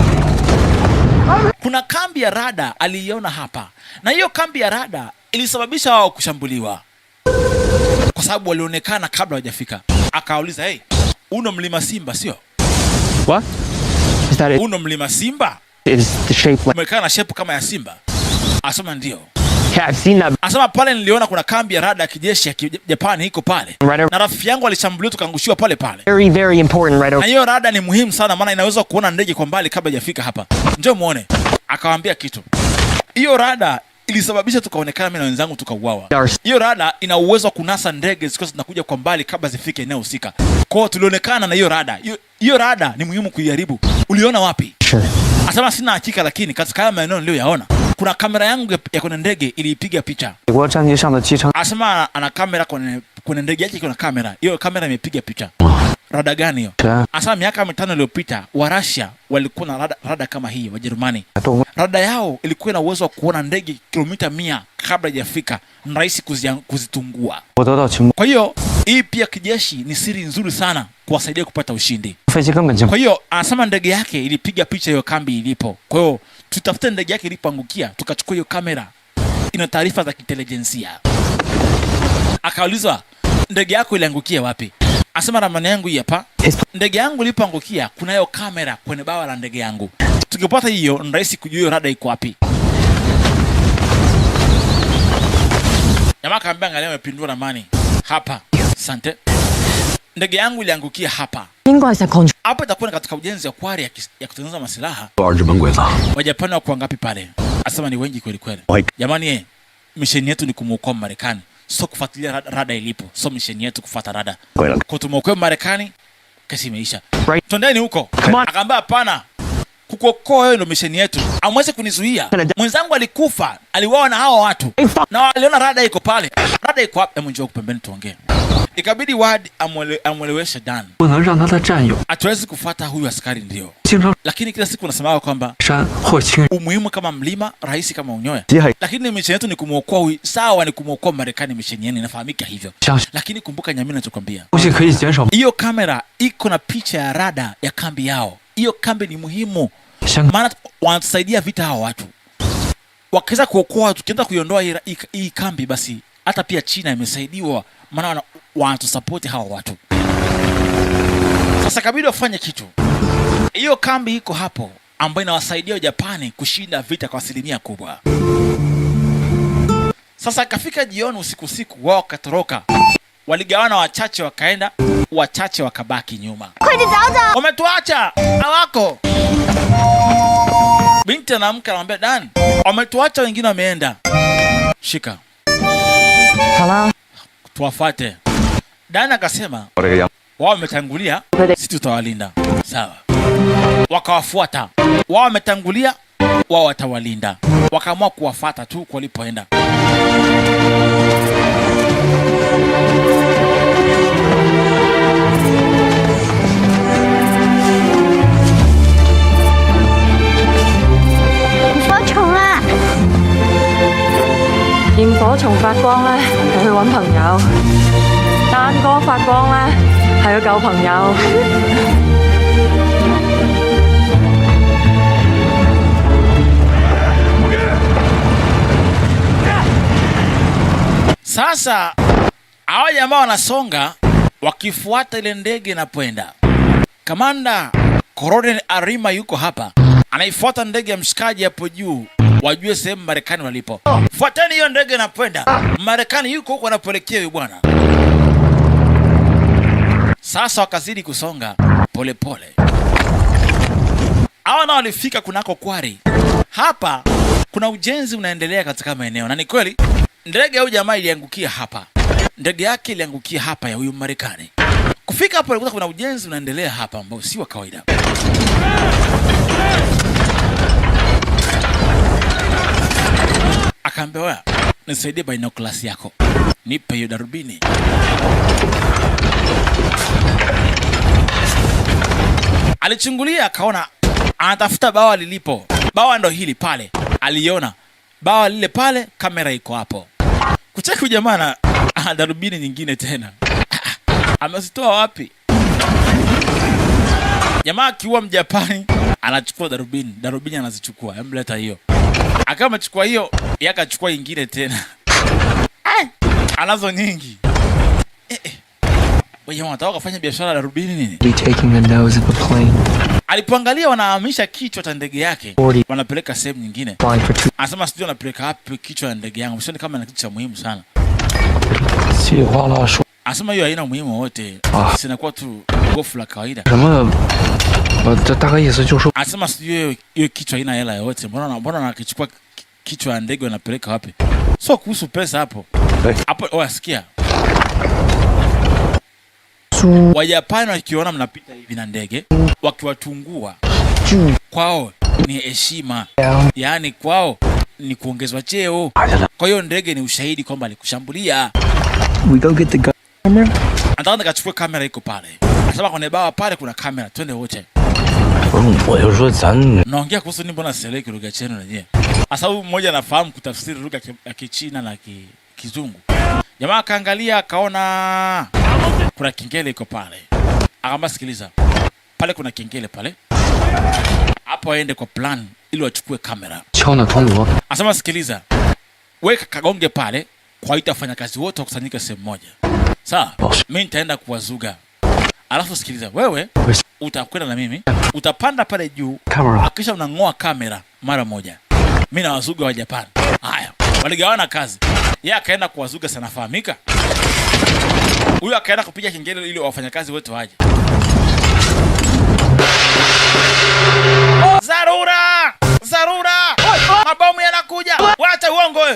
Kuna kambi ya rada aliiona hapa. Na hiyo kambi ya rada ilisababisha wao kushambuliwa, kwa sababu walionekana kabla hawajafika. Akauliza, "Hey, uno mlima Simba sio?" What? Is that it? Uno mlima Simba? Is the shape like... Umekaa na shape kama ya Simba? Asema ndio. Yeah, I've seen that. Asema pale niliona kuna kambi ya rada ya kijeshi ya Japani iko pale. Na rafiki yangu alishambuliwa tukaangushiwa pale pale. Very, very important right over. Na hiyo rada ni muhimu sana, maana inaweza kuona ndege kwa mbali kabla hajafika hapa. Njoo muone. Akawaambia kitu. Hiyo rada ilisababisha tukaonekana mimi na wenzangu tukauawa. Hiyo rada ina uwezo wa kunasa ndege zikosa zinakuja kwa mbali kabla zifike eneo husika. Kwa hiyo tulionekana na hiyo rada. Hiyo rada ni muhimu kuiharibu. Uliona wapi? Sure. Asema sina hakika, lakini katika haya maeneo niliyoyaona kuna kamera yangu ya kwenye ndege iliipiga picha. Asema ana kamera kwenye ndege yake, kuna kamera. Hiyo kamera imepiga picha. Rada gani hiyo? Asema miaka 5 iliyopita wa Russia walikuwa na rada kama hii, wa Jerumani. Rada yao ilikuwa na uwezo wa kuona ndege kilomita 100 kabla hajafika, ni rahisi kuzitungua. Kwa hiyo hii pia kijeshi ni siri nzuri sana kuwasaidia kupata ushindi. Kwa hiyo anasema ndege yake ilipiga picha hiyo kambi ilipo. Kwa hiyo tutafute ndege yake ilipoangukia, tukachukua hiyo kamera, ina taarifa za kitelejensia. Akaulizwa, ndege yako iliangukia wapi? Asema ramani yangu hii hapa. Ndege yangu ilipoangukia kuna hiyo kamera kwenye bawa la ndege yangu. Tukipata hiyo ni rahisi kujua hiyo rada iko wapi. Jamaa kaambia, angalia amepindua ramani. Hapa. Asante. Ndege yangu iliangukia hapa. Hapa itakuwa katika ujenzi wa kwari ya kutengeneza masilaha. Wajapani wako wangapi pale? Asema ni wengi kweli kweli. Jamani, misheni yetu ni kumuokoa Marekani. So kufuatilia rada ilipo. So misheni yetu kufuata rada. Kwa tumuokoe Marekani, kesi imeisha. Twendeni huko. Akaambia hapana. Kukuokoa wewe ndio misheni yetu. Amweze kunizuia. Mwenzangu alikufa, aliuawa na hao watu. Na waliona rada iko pale. Rada iko wapi? Hebu njoo pembeni tuongee. Ikabidi Ward amweleweshe Dan. Hatuwezi kufuata huyu askari ndio. Lakini kila siku unasema kwamba umuhimu kama mlima, rahisi kama unyoya. Lakini misheni yetu ni kumuokoa huyu. Sawa, ni kumuokoa Marekani, misheni yenu inafahamika hivyo. Lakini kumbuka Nyamini anachokwambia. Hiyo kamera iko na picha ya rada ya kambi yao. Hiyo kambi ni muhimu. Maana wanatusaidia vita hao watu. Wakiweza kuokoa, tukianza kuiondoa hii kambi, basi hata pia China imesaidiwa, maana wanatusupport hao watu. Sasa kabidi wafanye kitu. Hiyo kambi iko hapo ambayo inawasaidia Japani kushinda vita kwa asilimia kubwa. Sasa kafika jioni, usiku wao katoroka. Waligawana, wachache wakaenda, wachache wakabaki nyuma. Wametuacha hawako. Binti anaamka anamwambia Dan, wametuacha wengine wameenda. Shika. Hello. Tuwafuate. Dan akasema, wao wametangulia, sisi tutawalinda. Sawa. Wakawafuata. Wao wametangulia, wao watawalinda. Wakaamua kuwafuata tu kwa walipoenda. Trong 發光咧，係去揾朋友；丹哥發光咧，係去救朋友。Sasa hao jamaa wanasonga wakifuata ile ndege inapoenda. Kamanda Coronel Arima yuko hapa, anaifuata ndege ya mshikaji hapo juu, wajue sehemu Marekani walipo. Fuateni hiyo ndege inakwenda Marekani, yuko huko anapoelekea huyu bwana. Sasa wakazidi kusonga pole pole. Hawa nao walifika kunako kwari. Hapa kuna ujenzi unaendelea katika maeneo, na ni kweli ndege au jamaa iliangukia hapa. Ndege yake iliangukia hapa ya huyu Marekani. Kufika hapo alikuta kuna ujenzi unaendelea hapa ambao si wa kawaida. Akaambia, wewe nisaidie binoculars yako, nipe hiyo darubini. Alichungulia akaona anatafuta bawa lilipo. Bawa ndo hili pale. Aliona bawa lile pale, kamera iko hapo. Kucheki jamaa na darubini nyingine tena. Amezitoa wapi? Jamaa akiwa Mjapani anachukua darubini anazichukua. Emleta hiyo. Akawa amechukua hiyo, yakachukua nyingine tena. Anazo nyingi. Wewe unataka kufanya biashara darubini nini? Taking the nose of the plane. Alipoangalia wanahamisha kichwa cha ndege yake, wanapeleka sehemu nyingine. Anasema sijui wanapeleka wapi kichwa cha ndege yangu. Msione kama ni kitu cha muhimu sana. Anasema hiyo haina muhimu wote. Sinakuwa tu gofu la kawaida. Anasema sijui hiyo kichwa haina hela yote. Mbona nakichukua kichwa ya ndege wanapeleka wapi? So kuhusu pesa hapo. Hapo wasikia. Wajapani wakiona mnapita hivi na ndege, wakiwatungua, kwao ni heshima. Yaani kwao ni kuongezwa cheo. Kwa hiyo ndege ni ushahidi kwamba alikushambulia. We go get the camera. Anataka nikachukue kamera iko pale. Anasema kwenye bawa pale kuna kamera, twende wote. Naongea kuhusu nini, mbona sieleki lugha chenu na nyie? Sasa huyu mmoja anafahamu kutafsiri lugha ya Kichina na Kizungu. Jamaa kaangalia akaona kuna kengele iko pale. Akamba sikiliza. Pale kuna kengele pale. Hapo aende kwa plan ili wachukue kamera. Asema sikiliza. Weka kagonge pale kwa itafanya kazi wote wakusanyika sehemu moja. Sawa? Mimi nitaenda kuwazuga. Alafu sikiliza, wewe utakwenda na mimi, utapanda pale juu, kisha unangoa kamera mara moja. Mimi na wazuga wa Japan. Haya, waligawana kazi. Yeye akaenda kuwazuga sana fahamika. Huyu akaenda kupiga kengele ili wafanyakazi wote waje. Zarura! Mabomu yanakuja! Wacha uongo wewe!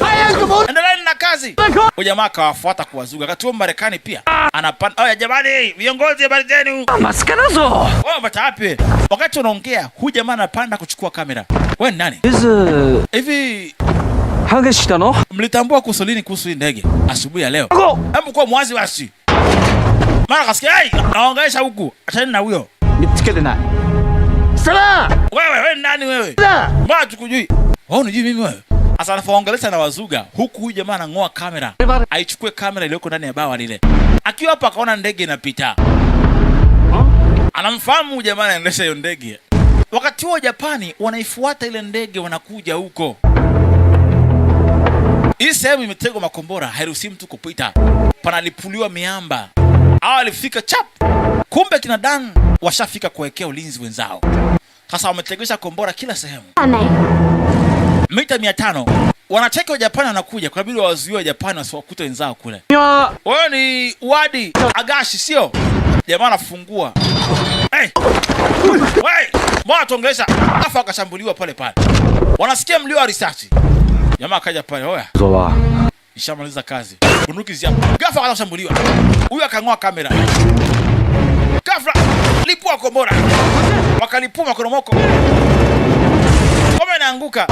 Endeleeni na kazi! Huyu jamaa akawafuata kuwazuga. Wakati Marekani pia anapanda. Oya jamani, viongozi habari zenu. Maskarazo. Oh, batapi. Wakati unaongea, huyu jamaa anapanda kuchukua kamera. Wewe ni nani? Hivi Hangeshitano? Mlitambua kuhusu hii ndege asubuhi ya leo? Hebu kwa mwazi wasi. Mara kasikia, naongelesha huku. Achana na huyo. Nitikete na. Sala! Wewe nani wewe? Mbona tukujui? Wewe unijui mimi wewe? Asa anaongelesha na wazuga. Huku huyu jamaa anangoa kamera. Aichukue kamera iliyoko ndani ya bawa lile. Akiwa hapa akaona ndege inapita. Anamfahamu jamaa anaendesha hiyo ndege. Wakati huo Japani wanaifuata ile ndege, wanakuja huko. Hii sehemu imetegwa makombora, hairuhusiwi mtu kupita. Panalipuliwa miamba. Hao walifika chap. Kumbe kina Dan washafika kuwekea ulinzi wenzao. Sasa wametegesha kombora kila sehemu. Mita 500. Wanacheki wa Japani wanakuja, kwa sababu wazuie wa Japani wasiwakute wenzao kule. Wewe ni Wadi Agashi sio? Jamaa anafungua. Hey! Mbona tuongelesha? Afa akashambuliwa pale. Wanasikia mlio wa risasi. Jamaa akaja pale, oya. Zoa. Nishamaliza kazi. Bunduki ziapo. Ghafla akashambuliwa. Huyu akangoa kamera. Ghafla lipua kombora. Wakalipua makoromoko. Kama inaanguka,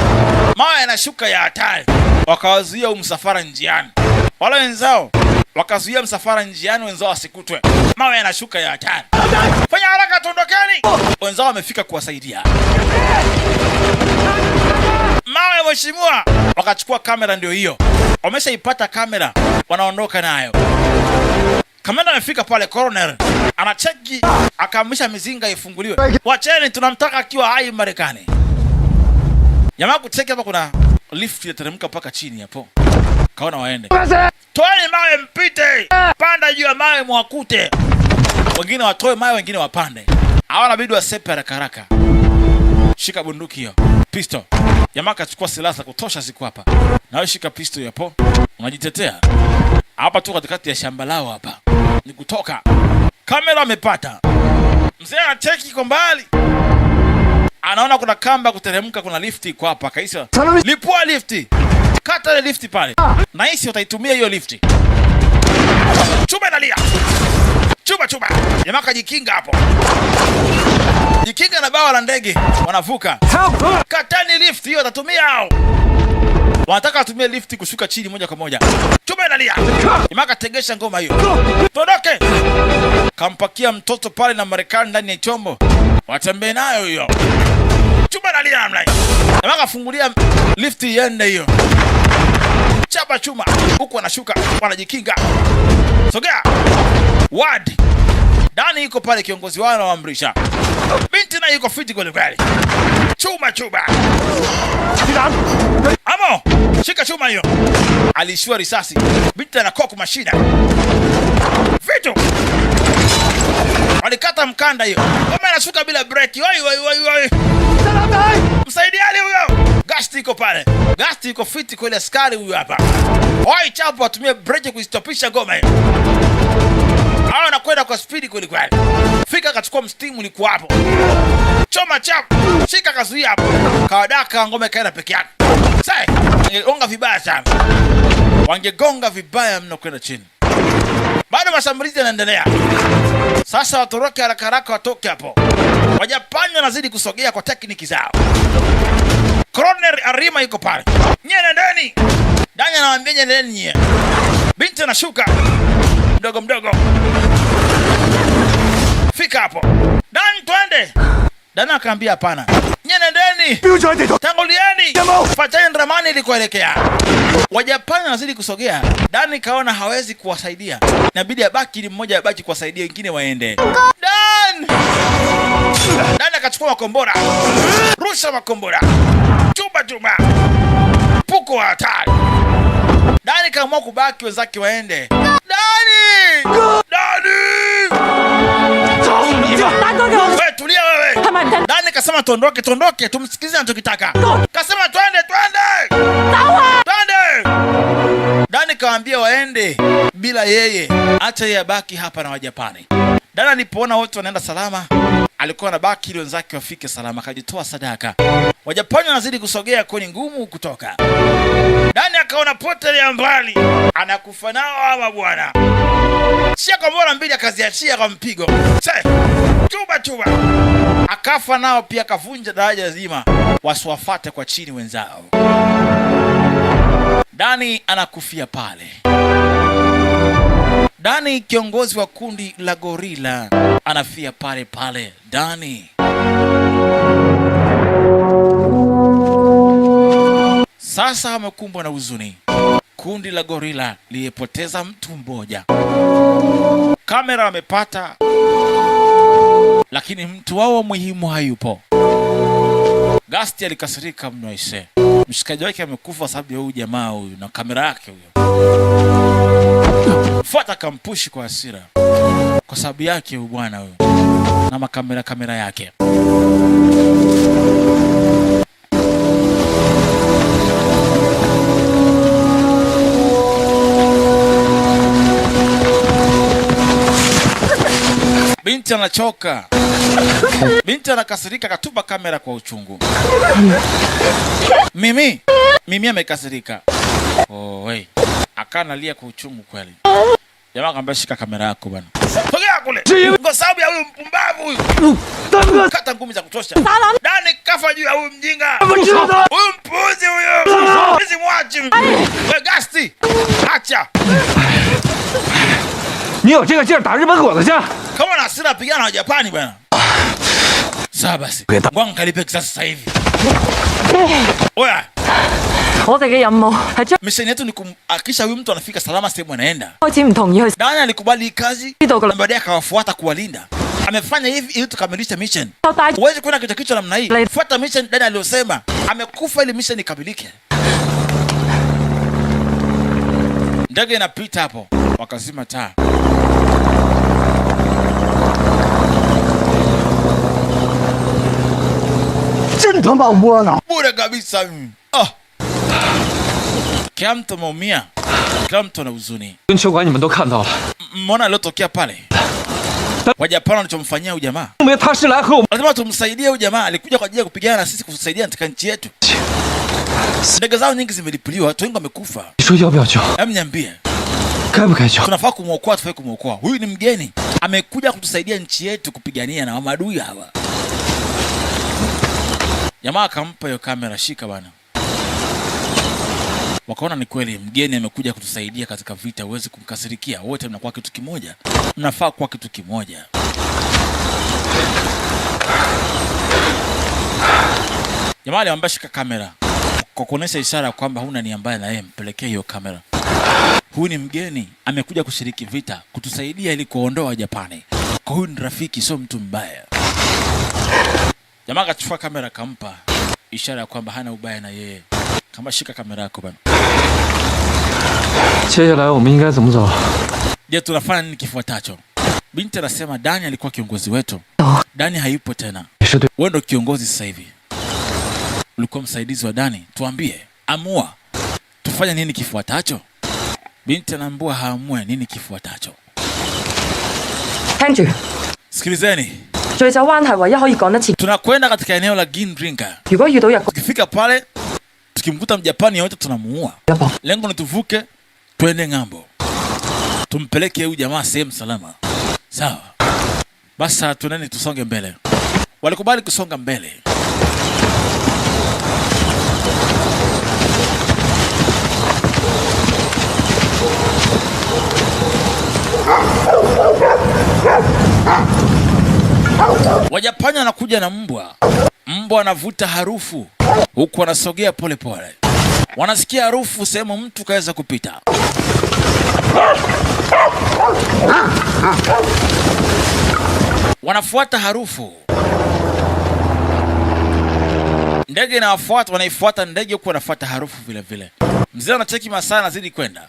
mawe yanashuka ya hatari. Wakawazuia msafara njiani. Wale wenzao wakazuia msafara njiani, wenzao wasikutwe. Mawe yanashuka ya hatari. Fanya haraka tuondokeni. Wenzao wamefika kuwasaidia. Mawe mheshimiwa. Wakachukua kamera, ndio hiyo. Wameshaipata kamera, wanaondoka nayo. Kamera amefika pale, Coronel anacheki, akaamrisha mizinga ifunguliwe. Wacheni, tunamtaka akiwa hai Marekani. Jamaa kucheki hapa kuna lift inateremka mpaka chini hapo. Kaona waende. Toeni mawe mpite. Panda juu ya mawe mwakute. Wengine watoe mawe, wengine wapande. Hawa inabidi wasepe haraka haraka. Shika bunduki hiyo. Pistol. Jamaa kachukua silaha za kutosha siku hapa. Na wewe shika pistol hapo. Unajitetea. Hapa tu katikati ya shamba lao hapa. Ni kutoka. Kamera amepata. Mzee anacheki kwa mbali. Anaona kuna kamba kuteremka, kuna lifti kwa hapa. Kaisa. Lipua lifti. Kata ile lifti pale. Na hisi utaitumia hiyo lifti. Chuma inalia. Chuma. Jamaa kajikinga hapo. Jikinga na bawa la ndege. Wanavuka. Katani lift hiyo atatumia hao. Wanataka atumie lift kushuka chini moja kwa moja. Chuma inalia. Jamaa kategesha ngoma hiyo. Tondoke. Kampakia mtoto pale na Marekani ndani ya chombo. Watembee nayo hiyo. Chuma inalia namna hiyo. Jamaa kafungulia lift iende hiyo. Chapa chuma. Huko wanashuka, wanajikinga. Sogea. Ward. Dani yuko pale, kiongozi wao anawaamrisha. Binti na yuko fiti kweli kweli. Chuma. Amo, shika chuma hiyo. Alishua risasi. Binti anakoku mashina. Vitu. Walikata mkanda hiyo. Kama anashuka bila break. Oi. Msaidiani huyo. Gasti yuko pale. Gasti yuko fiti kweli, askari huyo hapa. Oi chapo, atumie break kustopisha ngoma hiyo. Hao anakwenda kwa speed kweli kweli. Fika akachukua mstimu ulikuwa hapo. Choma chap. Shika kazuia hapo. Kawadaka ngome kaenda peke yake. Sai, wangegonga vibaya sana. Wangegonga vibaya mno kwenda chini. Bado mashambulizi yanaendelea. Sasa watoroke haraka haraka watoke hapo. Wajapani wanazidi kusogea kwa tekniki zao. Colonel Arima yuko pale. Nyene ndani. Danya anawaambia nyene ndani nyie. Binti anashuka. Mdogo. Fika hapo. Dan twende. Dana akaambia hapana. Nyene ndani. Tangulieni. Fatani ramani ilikoelekea. Wajapani wanazidi kusogea. Dani kaona hawezi kuwasaidia. Inabidi abaki ili mmoja abaki kuwasaidia, wengine waende. Dan akachukua makombora. Rusha makombora. Chuma. Puko wa hatari. Dani kaamua kubaki, wenzake waende. Dani! Wewe tulia wewe. Dani kasema tondoke, tumsikilize anachokitaka. Kasema twende. Dani kawaambia waende bila yeye. Acha yeye abaki hapa na Wajapani. Dani alipoona wote wanaenda salama, alikuwa anabaki ili wenzake wafike salama, akajitoa sadaka. Wajapani wanazidi kusogea kwenye ngumu kutoka. Dani akaona pote ya mbali. Anakufa nao ama bwana. Shia kombora mbili akaziachia kwa mpigo. Chuma. Akafa nao pia, akavunja daraja zima. Wasiwafate kwa chini wenzao. Dani anakufia pale. Dani kiongozi wa kundi la gorila anafia pale. Dani. Sasa amekumbwa na huzuni. Kundi la gorila lilipoteza mtu mmoja. Kamera amepata, lakini mtu wao muhimu hayupo. Gasti alikasirika mno ise. Mshikaji wake amekufa sababu ya huyu jamaa huyu na kamera yake huyo. Fuata kampushi kwa hasira. Kwa sababu yake huyu bwana huyo. Na makamera yake. Binti anachoka. Binti anakasirika, katupa kamera kwa uchungu. Mimi amekasirika. Oi. Akanalia kwa uchungu kweli. Jamaa akamwambia shika kamera yako bwana. Sogea kule. Kwa sababu ya huyu mpumbavu huyu. Kata ngumi za kutosha. Dani kafa juu ya huyu mjinga. Huyu mpuzi huyu. Hizi mwachi. Wewe Gasti. Acha. Ni有这个劲儿打日本鬼子去？ Kama na hasira pigana na Wajapani bwana. Sawa basi. Ngoja kalipe kisasi sasa hivi. Oya. Mission yetu ni kuhakikisha huyu mtu anafika salama sehemu anaenda. Dani alikubali hii kazi. Baadaye akawafuata kuwalinda. Amefanya hivi ili tukamilishe mission. Huwezi kwenda kichwa namna hii. Fuata mission Dani aliyosema. Amekufa ili mission ikamilike. Ndege inapita hapo. Wakazima taa. Bure kabisa. Kila mtu ameumia. Kila mtu ana huzuni. Mbona aliyotokea pale? Wajapani walichomfanyia huyu jamaa. Lazima tumsaidie huyu jamaa. Alikuja kwa ajili ya kupigana na sisi, kusaidia katika nchi yetu. Ndege zao nyingi zimelipuliwa, watu wengi wamekufa. Hebu niambie. Tunafaa kumuokoa, tufai kumuokoa. Huyu ni mgeni. Amekuja kutusaidia nchi yetu kupigania na maadui hawa. Jamaa akampa hiyo kamera, shika bana. Wakaona ni kweli mgeni amekuja kutusaidia katika vita, huwezi kumkasirikia. Wote mnakuwa kitu kimoja. Mnafaa kuwa kitu kimoja. Jamaa alimwambia shika kamera, kwa kuonesha ishara kwamba huna nia mbaya na yeye, mpelekee hiyo kamera. Huyu ni mgeni, amekuja kushiriki vita, kutusaidia ili kuondoa Japani. Kwa huyu ni rafiki, sio mtu mbaya. Jamaa akachukua kamera akampa, ishara ya kwamba hana ubaya na yeye. Kama shika kamera yako bana. Je, tunafanya nini kifuatacho? Binti anasema Dani alikuwa kiongozi wetu. Dani hayupo tena. Wewe ndio kiongozi sasa hivi. Ulikuwa msaidizi wa Dani. Tuambie, amua. Tufanye nini kifuatacho? Binti anaambia haamue nini kifuatacho. Sikilizeni. Tunakwenda katika eneo la Gindringa. Tukifika pale, tukimkuta Mjapani yote tunamuua. Lengo ni tuvuke, twende ng'ambo. Tumpeleke huyu jamaa sehemu salama. Sawa. Basi tuendeni tusonge mbele. Walikubali kusonga mbele. Wajapani wanakuja na mbwa. Mbwa anavuta harufu huku wanasogea pole pole. Wanasikia harufu sehemu mtu kaweza kupita. Wanafuata harufu. Ndege inawafuata, wanaifuata ndege huku wanafuata harufu vile vile. Mzee anacheki masaa anazidi kwenda.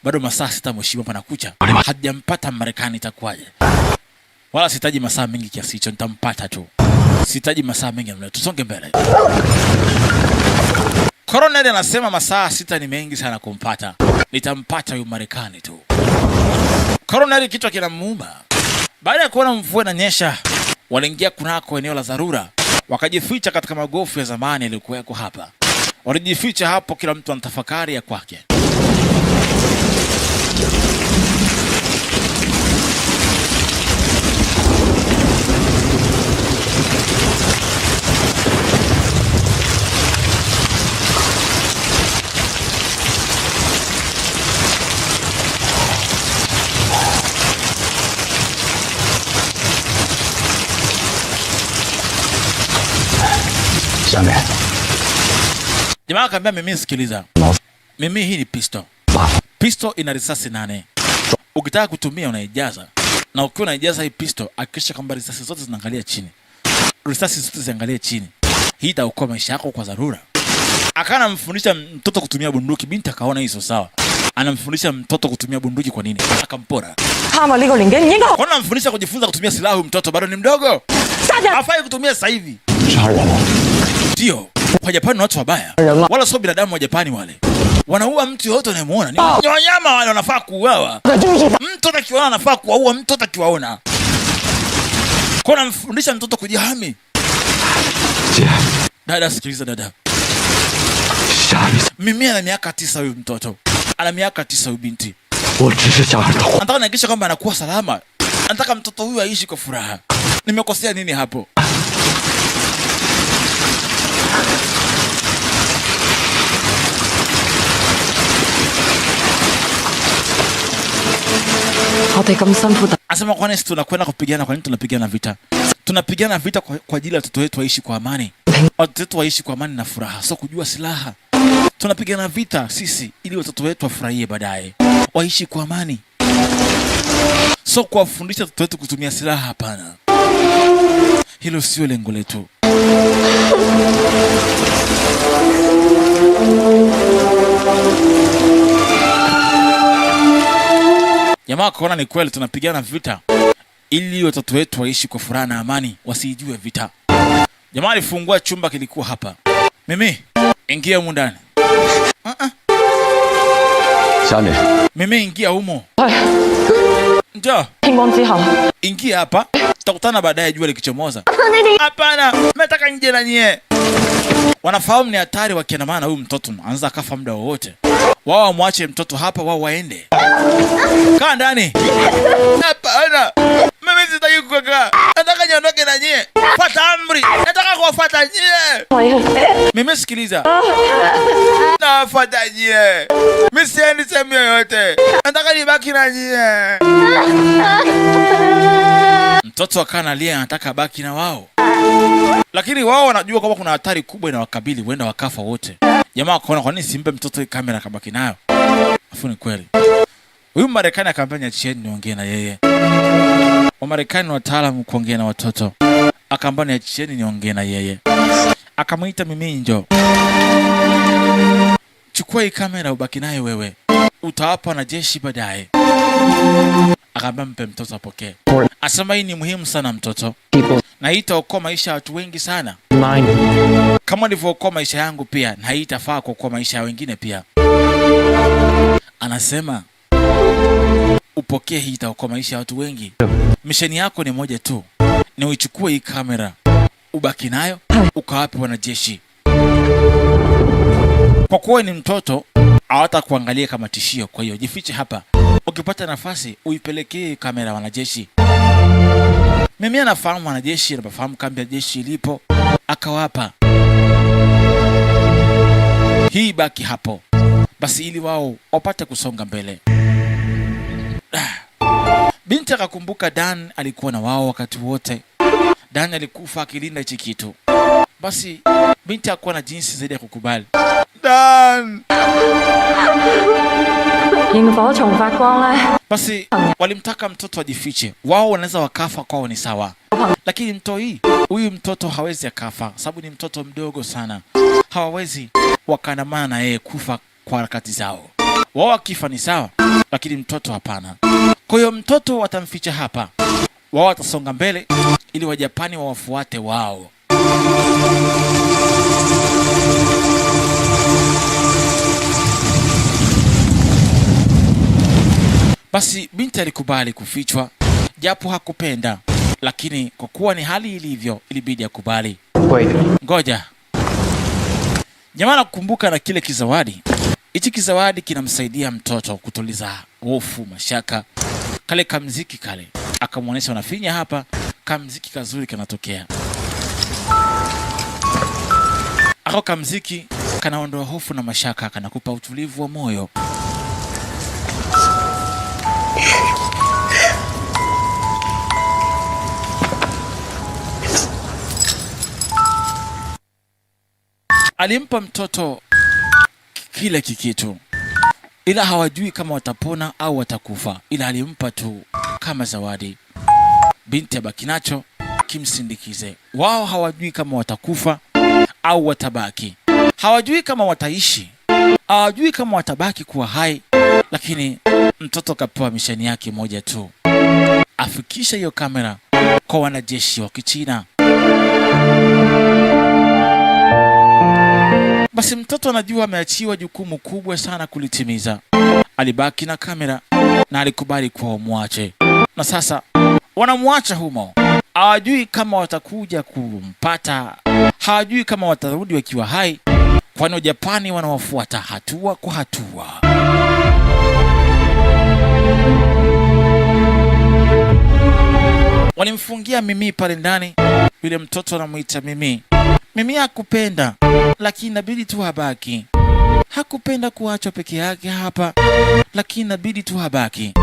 Bado masaa 6 mheshimiwa panakucha. Hajampata Marekani itakuwaje? Wala sitaji masaa mengi kiasi hicho, nitampata tu. Sitaji masaa mengi mle. Tusonge mbele. Colonel anasema masaa 6 ni mengi sana kumpata. Nitampata huyu Marekani tu. Colonel kichwa kinamuuma. Baada ya kuona mvua inanyesha, waliingia kunako eneo la dharura. Wakajificha katika magofu ya zamani yaliyokuweko hapa. Walijificha hapo, kila mtu anatafakari ya kwake. Jamaa akamwambia mimi, sikiliza. Mimi hii ni pistol. Pistol ina risasi 8. Ukitaka kutumia unaijaza. Na ukiwa unaijaza hii pistol, hakikisha kwamba risasi zote zinaangalia chini. Risasi zote ziangalie chini. Hii itaokoa maisha yako kwa dharura. Akana mfundisha mtoto kutumia bunduki. Binti akaona hizo sawa. Anamfundisha mtoto kutumia bunduki kwa nini? Akampora. Kwa mfundisha kujifunza kutumia silaha huyu mtoto bado ni mdogo. Hafai kutumia sasa hivi. Ndio. Kwa Japani watu wabaya. Wala sio binadamu wa Japani wale. Wanaua mtu yote unayemuona. Ni wanyama wale, wanafaa kuuawa. Mtu atakiona anafaa kuua mtu atakiwaona. Kwa namfundisha mtoto kujihami. Dada, sikiliza dada. Mimi ana miaka 9 huyu mtoto. Ana miaka 9 huyu binti. Nataka nihakikishe kwamba anakuwa salama. Nataka mtoto huyu aishi kwa furaha. Nimekosea nini hapo? Asema kwa nini tunakwenda kupigana? Kwa nini tunapigana vita? Tunapigana vita kwa ajili ya watoto wetu waishi kwa amani. Watoto wetu waishi kwa amani na furaha, sio kujua silaha. Tunapigana vita sisi ili watoto wetu wafurahie baadaye, waishi kwa amani. Sio kuwafundisha watoto wetu kutumia silaha, hapana. Hilo sio lengo letu. Jamaa kaona ni kweli tunapigana vita ili watoto wetu waishi kwa furaha na amani, wasijue vita. Jamaa alifungua chumba kilikuwa hapa. Mimi, ingia humu ndani. Mimi, ingia humo. Njoo. Ingia hapa. Tutakutana baadaye jua likichomoza. Hapana, nataka nje na nyie. Wanafahamu ni hatari wakiana maana huyu mtoto anaweza akafa muda wowote. Wao wamwache mtoto hapa, wao waende. Kaa ndani. Hapana. Mimi sitaki kukaa. Nataka niondoke na nyie. Fuata amri. Nataka kuwafuata nyie. Mimi sikiliza. Nafuata nyie. Mimi siendi sehemu yoyote. Nataka nibaki na nyie. Mtoto akanalia anataka baki na wao. Lakini wao wanajua kwamba kuna hatari kubwa inawakabili, huenda wakafa wote. Jamaa akaona kwa nini simpe mtoto kamera akabaki nayo? Afu ni kweli. Huyu Marekani akaambia chieni niongee na yeye. Wamarekani ni wataalamu kuongea na watoto. Akaambia chieni niongee na yeye. Akamuita Mimi, njoo. Chukua hii kamera ubaki nayo wewe. Utawapa wanajeshi baadaye. Akaambia mpe mtoto apokee. Asema hii ni muhimu sana mtoto. Na hii itaokoa maisha ya watu wengi sana. Kama nilivyookoa maisha yangu pia, na hii itafaa kuokoa maisha ya wengine pia. Anasema upokee, hii itaokoa maisha ya watu wengi. Misheni yako ni moja tu. Ni uichukue hii kamera, ubaki nayo, ukawape wanajeshi. Kwa kuwa ni mtoto, hawata kuangalia kama tishio, kwa hiyo jifiche hapa. Ukipata nafasi, uipelekee kamera wanajeshi. Mimi anafahamu wanajeshi, anafahamu kambi ya jeshi ilipo, akawapa. Hii baki hapo. Basi ili wao wapate kusonga mbele. Binti akakumbuka Dan alikuwa na wao wakati wote. Dan alikufa akilinda hichi kitu. Basi binti hakuwa na jinsi zaidi ya kukubali. Dan! Basi walimtaka mtoto ajifiche. Wao wanaweza wakafa, kwao ni sawa. Lakini huyu mtoto hawezi akafa, sababu ni mtoto mdogo sana. Hawawezi wakaandamana na yeye kufa kwa harakati zao. Wao wakifa ni sawa, lakini mtoto hapana. Kwa hiyo mtoto watamficha hapa. Wao watasonga mbele ili Wajapani wawafuate wao. Basi binti alikubali kufichwa, japo hakupenda, lakini kwa kuwa ni hali ilivyo, ilibidi akubali. Ngoja. Jamaa anakumbuka na kile kizawadi. Hichi kizawadi kinamsaidia mtoto kutuliza hofu, mashaka. Kale kamziki kale. Akamuonesha, unafinya hapa, kamziki kazuri kanatokea. Ako kamziki kanaondoa hofu na mashaka, kanakupa utulivu wa moyo. Alimpa mtoto kile kikitu, ila hawajui kama watapona au watakufa, ila alimpa tu kama zawadi. Binti abaki nacho kimsindikize. Wao hawajui kama watakufa au watabaki, hawajui kama wataishi, hawajui kama watabaki kuwa hai, lakini mtoto kapewa misheni yake moja tu, afikisha hiyo kamera kwa wanajeshi wa Kichina. Basi mtoto anajua ameachiwa jukumu kubwa sana kulitimiza. Alibaki na kamera na alikubali kuwa wamwache. Na sasa wanamwacha humo. Hawajui kama watakuja kumpata, hawajui kama watarudi wakiwa hai, kwani Wajapani wanawafuata hatua kwa hatua. Walimfungia Mimi pale ndani. Yule mtoto anamuita Mimi. Mimi hakupenda, lakini inabidi tu habaki. Hakupenda kuachwa peke yake hapa, lakini inabidi tu habaki.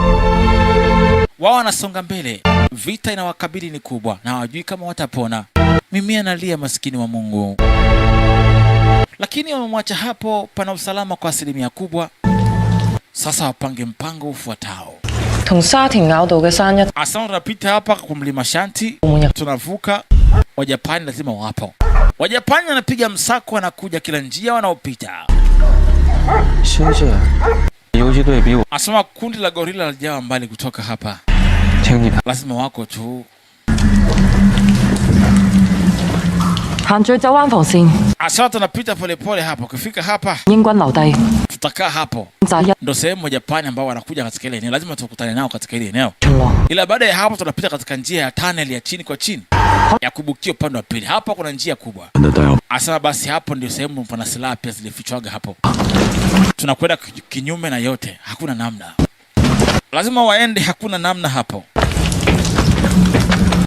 Wao wanasonga mbele. Vita inawakabili ni kubwa na hawajui kama watapona. Mimi analia, maskini wa Mungu. Lakini wamemwacha hapo, pana usalama kwa asilimia kubwa. Sasa wapange mpango ufuatao. Asa tunapita hapa kwa mlima Shanti. Tunavuka. Wajapani lazima wapo. Wajapani wanapiga msako, wanakuja kila njia wanaopita. Asema kundi la gorila lajawa mbali kutoka hapa. Lazima wako tu. 行最走灣防線。Asa tunapita polepole hapa. Ukifika hapa 英軍留低， tutakaa hapo. 就一 Ndio sehemu ya Japani ambao wanakuja katika ile eneo. Lazima tukutane nao katika ile eneo. 巡邏。 Ila baada ya hapo tunapita katika njia ya tunnel ya chini kwa chini ya kubukia upande wa pili. Hapa kuna njia kubwa. Asa basi hapo ndio sehemu pana silaha pia zilifichwaga hapo. Tunakwenda kinyume na yote. Hakuna namna. Lazima waende, hakuna namna hapo.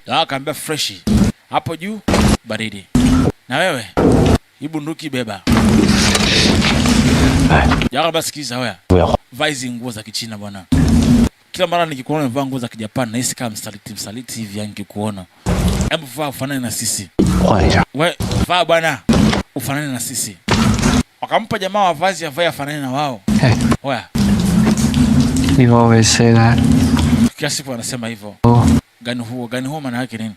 Akaambia freshi. Hapo juu baridi. Na wewe hii bunduki beba. Yaka basi kiza wewe. Vaa hizi nguo za Kichina bwana. Kila mara nikikuona umevaa nguo za Kijapani nahisi kama msaliti hivi nikikuona. Hebu vaa ufanane na sisi. Wewe vaa bwana ufanane na sisi. Wakampa jamaa wavazi avae afanane na wao. Wewe. You always say that. Kiasi kwa anasema hivyo. Gani huo maana yake nini?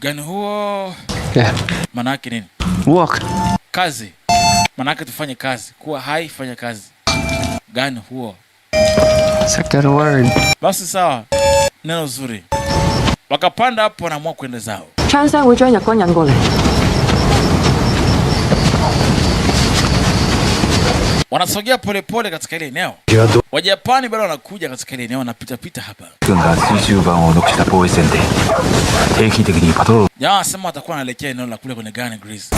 Gani huo? Yeah. Maana yake nini? Work. Kazi. Maana yake tufanye kazi. Kuwa hai fanya kazi. Gani huo? Second word. Basi sawa. Neno zuri. Wakapanda hapo wanaamua kwenda zao. 槍聲會將日軍引過嚟。 Wanasogea polepole katika ile eneo. Wajapani bado wanakuja katika ile eneo, wanapita hapa. Jamaa anasema watakuwa wanaelekea eneo la kule kwenye Gun Grease.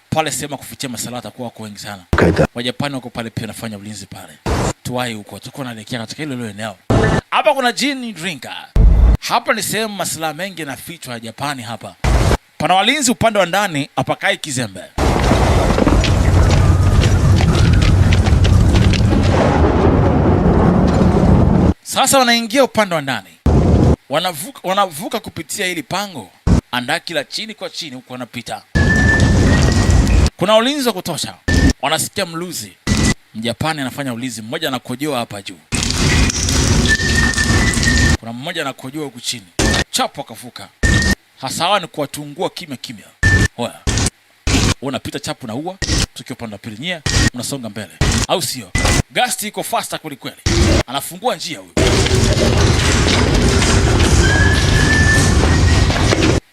Pale sema kufichia masala atakuwa wako wengi sana. Wajapani wako pale pia wanafanya ulinzi pale. Tuwai huko, tutakuwa tunaelekea katika ile eneo. Hapa kuna gin drinker. Hapa ni sehemu masala mengi na fichwa ya Japani hapa. Pana walinzi upande wa ndani, apakai kizembe. Sasa wanaingia upande wa ndani. Wanavuka kupitia hili pango. Andaki la chini kwa chini huko wanapita. Kuna ulinzi wa kutosha. Wanasikia mluzi. Mjapani anafanya ulinzi, mmoja anakojoa hapa juu. Kuna mmoja anakojoa huku chini. Chapo akavuka. Hasa hawa ni kuwatungua kimya. Oya. Unapita chapu na ua, tukiwa upande wa pili nyie, unasonga mbele. Au sio? Gasti iko faster kweli. Anafungua njia huyu.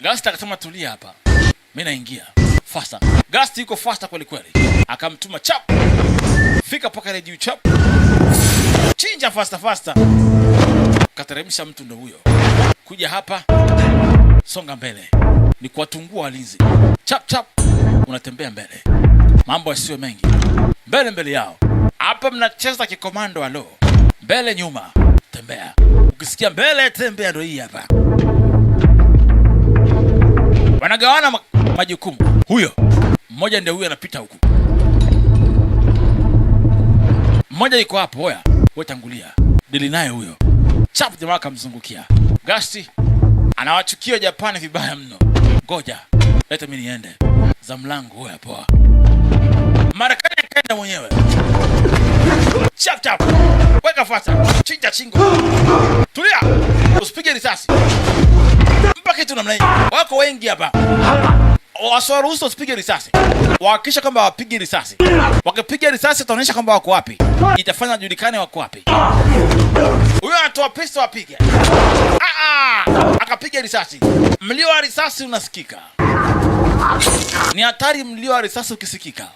Gasti akasema tulia hapa. Mimi naingia. Faster. Gasti iko faster kweli. Akamtuma chap. Fika paka ile juu chap. Chinja faster. Kateremsha mtu ndo huyo. Kuja hapa. Songa mbele. Ni kuwatungua walinzi. Chap. Unatembea mbele. Mambo yasiwe mengi. Mbele yao. Hapa mnacheza kikomando alo. Mbele nyuma. Tembea. Ukisikia mbele tembea ndo hii hapa. Wanagawana majukumu. Huyo. Mmoja ndio huyo anapita huku. Mmoja yuko hapo, oya. Wewe tangulia. Dili naye huyo. Chap jamaa akamzungukia. Gasti anawachukia Japani vibaya mno. Ngoja. Leta mimi niende. Za mlango wewe poa. Marekani akaenda mwenyewe. Chap. Weka fata. Chinja chingo. Tulia. Usipige risasi. Mpaka kitu namna hii. Wako wengi hapa. Wasoruhusu usipige risasi. Wahakikisha kwamba wapige risasi. Wakipiga risasi itaonyesha kwamba wako wapi. Itafanya julikane wako wapi. Huyo anatoa pesa wapige. Akapiga risasi. Mlio wa risasi unasikika. Ni hatari mlio wa risasi ukisikika.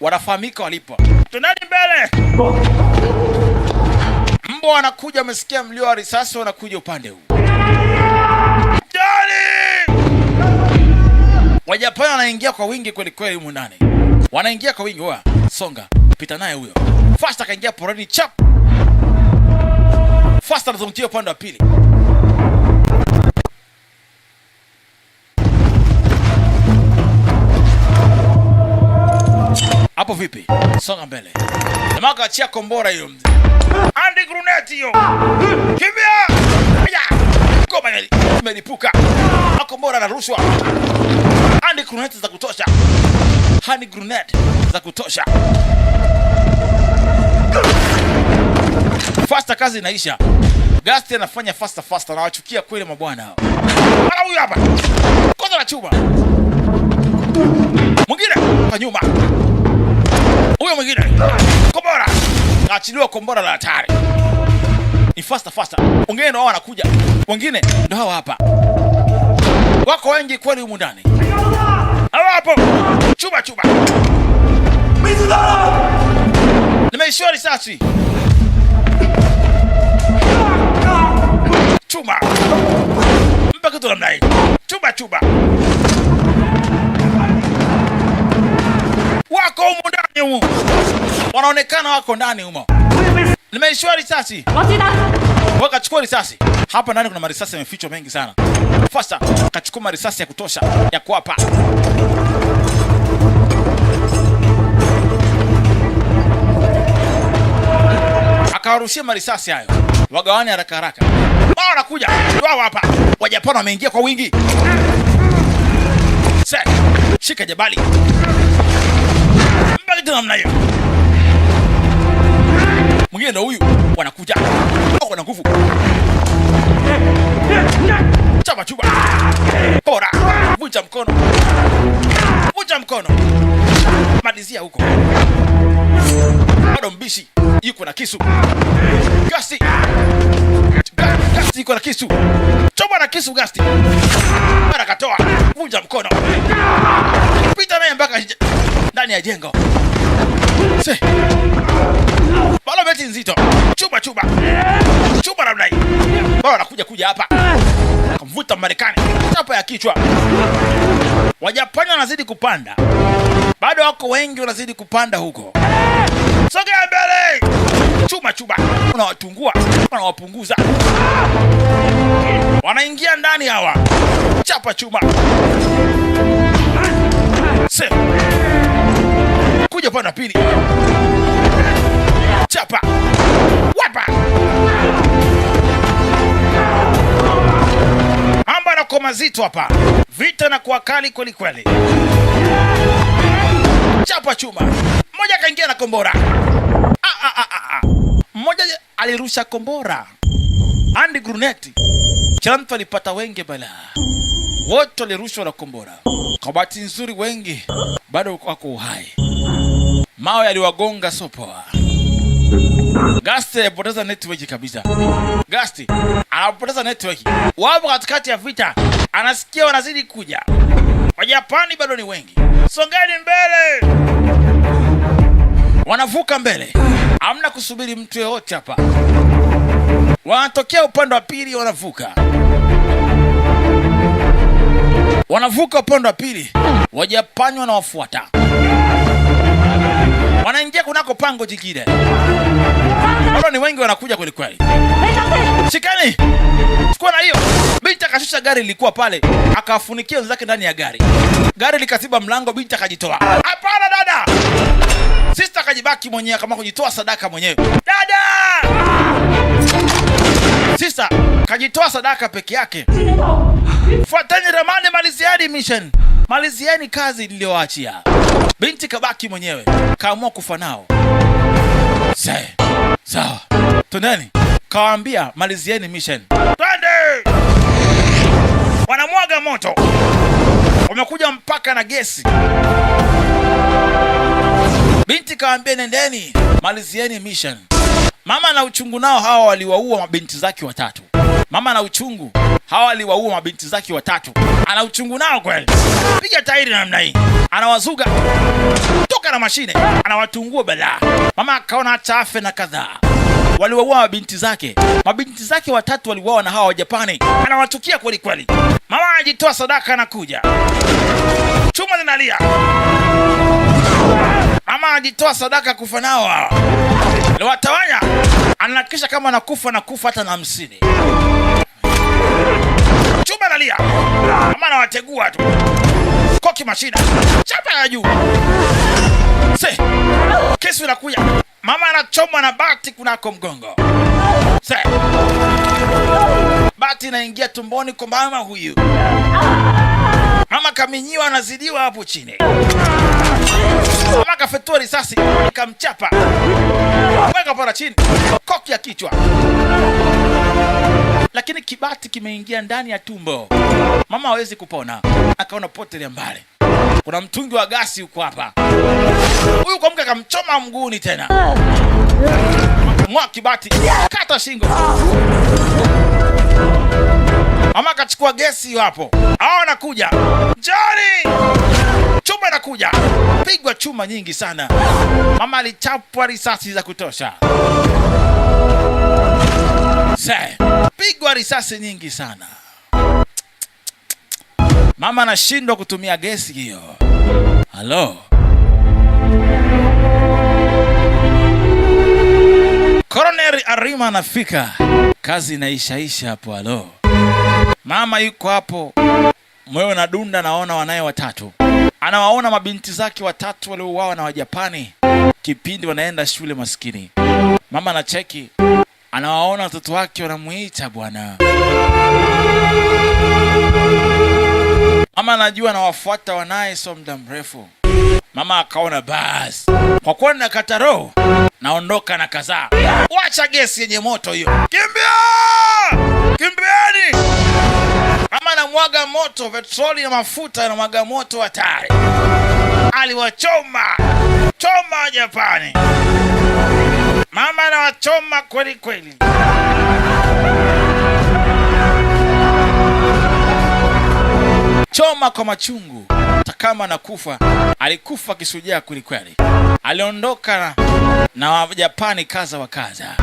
Wanafahamika walipo. Tunani mbele. Mbwa anakuja, amesikia mlio wa risasi, wanakuja upande huu. Jani! Wajapani wanaingia kwa wingi kweli humu ndani. Wanaingia kwa wingi oa. Songa, pita naye huyo. Fast akaingia poroni chap. Fast anazungukia upande wa pili. Hapo vipi? Songa mbele. Jamaa akaachia kombora hiyo. Andi grenade hiyo. Kimbia! Aya! Goma imelipuka. Kombora anarushwa. Andi grenade za kutosha. Hani grenade za kutosha. Faster, kazi inaisha. Gasti anafanya faster na wachukia kweli mabwana hao. Ala huyu hapa. Kwanza na chuma. Mwingine kwa nyuma. Huyo mwingine. Kombora. Achiliwa kombora la hatari. Ni faster. Wengine ndio wanakuja. Wengine ndio hawa hapa. Wako wengi kweli humu ndani. Hapo. Chuba. Nimeishiwa risasi. Chuma. Mpa kitu namna hii. Chuba. Wako humu ndani humu. Wanaonekana wako ndani humo. Nimeishiwa risasi. Wakachukua risasi. Hapa ndani kuna marisasi yamefichwa mengi sana. Fasta kachukua marisasi ya kutosha ya kuapa. Akawarushia marisasi hayo. Wagawani haraka. Wao wanakuja. Wao hapa. Wajapani wameingia kwa wingi. Shika jabali. Mbali tena namna hiyo. Mwingine ndo huyu. Wanakuja. Wako na nguvu. Chuba. Bora. Vunja mkono. Malizia huko. Bado mbishi. Yuko na kisu. Gasti yuko na kisu. Choba na kisu Gasti. Mara katoa. Vunja mkono. Pita naye mpaka ndani ya jengo. Balo beti nzito. Chuba. Chuba namna hii. Balo anakuja hapa. Akamvuta Marekani. Chapa ya kichwa. Wajapani wanazidi kupanda. Bado wako wengi wanazidi kupanda huko. Sogea mbele. Chuba. Unawatungua, unawapunguza. Wanaingia ndani hawa. Chapa chuma. Kuja panda pili. Chapa. Wapa. Amba na kwa mazito hapa. Vita na kwa kali kweli. Chapa chuma. Mmoja kaingia na kombora. Mmoja alirusha kombora. Andi gruneti. Chanto alipata wengi bala. Wote walirushwa na kombora. Kwa bahati nzuri wengi bado wako uhai. Mawe yaliwagonga sopoa. Gasti alipoteza network kabisa. Gasti anapoteza network. Wapo katikati ya vita. Anasikia wanazidi kuja. Wajapani bado ni wengi. Songeni mbele. Wanavuka mbele. Hamna kusubiri mtu yeyote hapa. Wanatokea upande wa pili wanavuka. Wanavuka upande wa pili. Wajapani wanawafuata. Wanaingia kunako pango jingine. Bado ni wengi wanakuja kweli. Shikani. Sikuwa na hiyo. Binti akashusha gari lilikuwa pale. Akafunikia wenzake ndani ya gari. Gari likasiba mlango, binti akajitoa. Hapana dada. Sister akajibaki mwenyewe kama kujitoa sadaka mwenyewe. Dada! Sister kajitoa sadaka peke yake. Fuateni ramani, malizieni mission. Malizieni kazi niliyowaachia. Binti kabaki mwenyewe. Kaamua kufa nao. Sawa. Twendeni. Kawaambia malizieni mission. Twende! Wanamwaga moto. Wamekuja mpaka na gesi. Binti kawaambia nendeni, malizieni mission. Mama na uchungu nao hawa waliwaua mabinti zake watatu. Mama na uchungu hawa waliwaua mabinti zake watatu. Ana uchungu nao kweli. Piga tairi namna hii. Anawazuga. Toka na mashine. Anawatungua balaa. Mama akaona acha afe na kadhaa. Waliwaua mabinti zake. Mabinti zake watatu waliuawa na hawa Wajapani. Anawatukia kweli. Mama anajitoa sadaka na kuja. Chuma zinalia. Mama anajitoa sadaka kufa nao hawa. Liwatawanya. Anahakikisha kama anakufa na kufa hata na 50. Chuma nalia. Mama anawategua tu. Koki mashina. Chapa ya juu. Kisu inakuja. Mama anachoma na bati kunako mgongo. Bati inaingia tumboni kwa mama huyu. Mama kaminyiwa, anazidiwa hapo chini. Mama kafetua risasi, ikamchapa. Weka para chini, koki ya kichwa. Lakini kibati kimeingia ndani ya tumbo. Mama hawezi kupona. Akaona potelea mbali. Kuna mtungi wa gasi huko hapa. Huyu kwa mke kamchoma mguuni tena. Mwa kibati, kata shingo. Mama akachukua gesi hiyo hapo. Hao anakuja. Njoni! Chuma anakuja. Pigwa chuma nyingi sana. Mama alichapwa risasi za kutosha. Pigwa risasi nyingi sana. Mama anashindwa kutumia gesi hiyo. Halo. Colonel Arima anafika. Kazi inaishaisha hapo. Halo. Mama yuko hapo. Moyo unadunda, naona wanaye watatu. Anawaona mabinti zake watatu waliouawa na Wajapani kipindi wanaenda shule maskini. Mama anacheki. Anawaona watoto wake wanamuita bwana. Mama anajua anawafuata wanaye so muda mrefu. Mama akaona basi, kwa kuwa na kataro, naondoka na kazaa. Wacha gesi yenye moto hiyo. Kimbia! Kimbiani! Mama anamwaga moto, petroli na mafuta anamwaga moto hatari. Aliwachoma. Choma Japani. Mama anawachoma kweli kweli. Choma kwa machungu. Takama na kufa. Alikufa kisujaa kweli kweli. Aliondoka na Wajapani kaza wa kaza.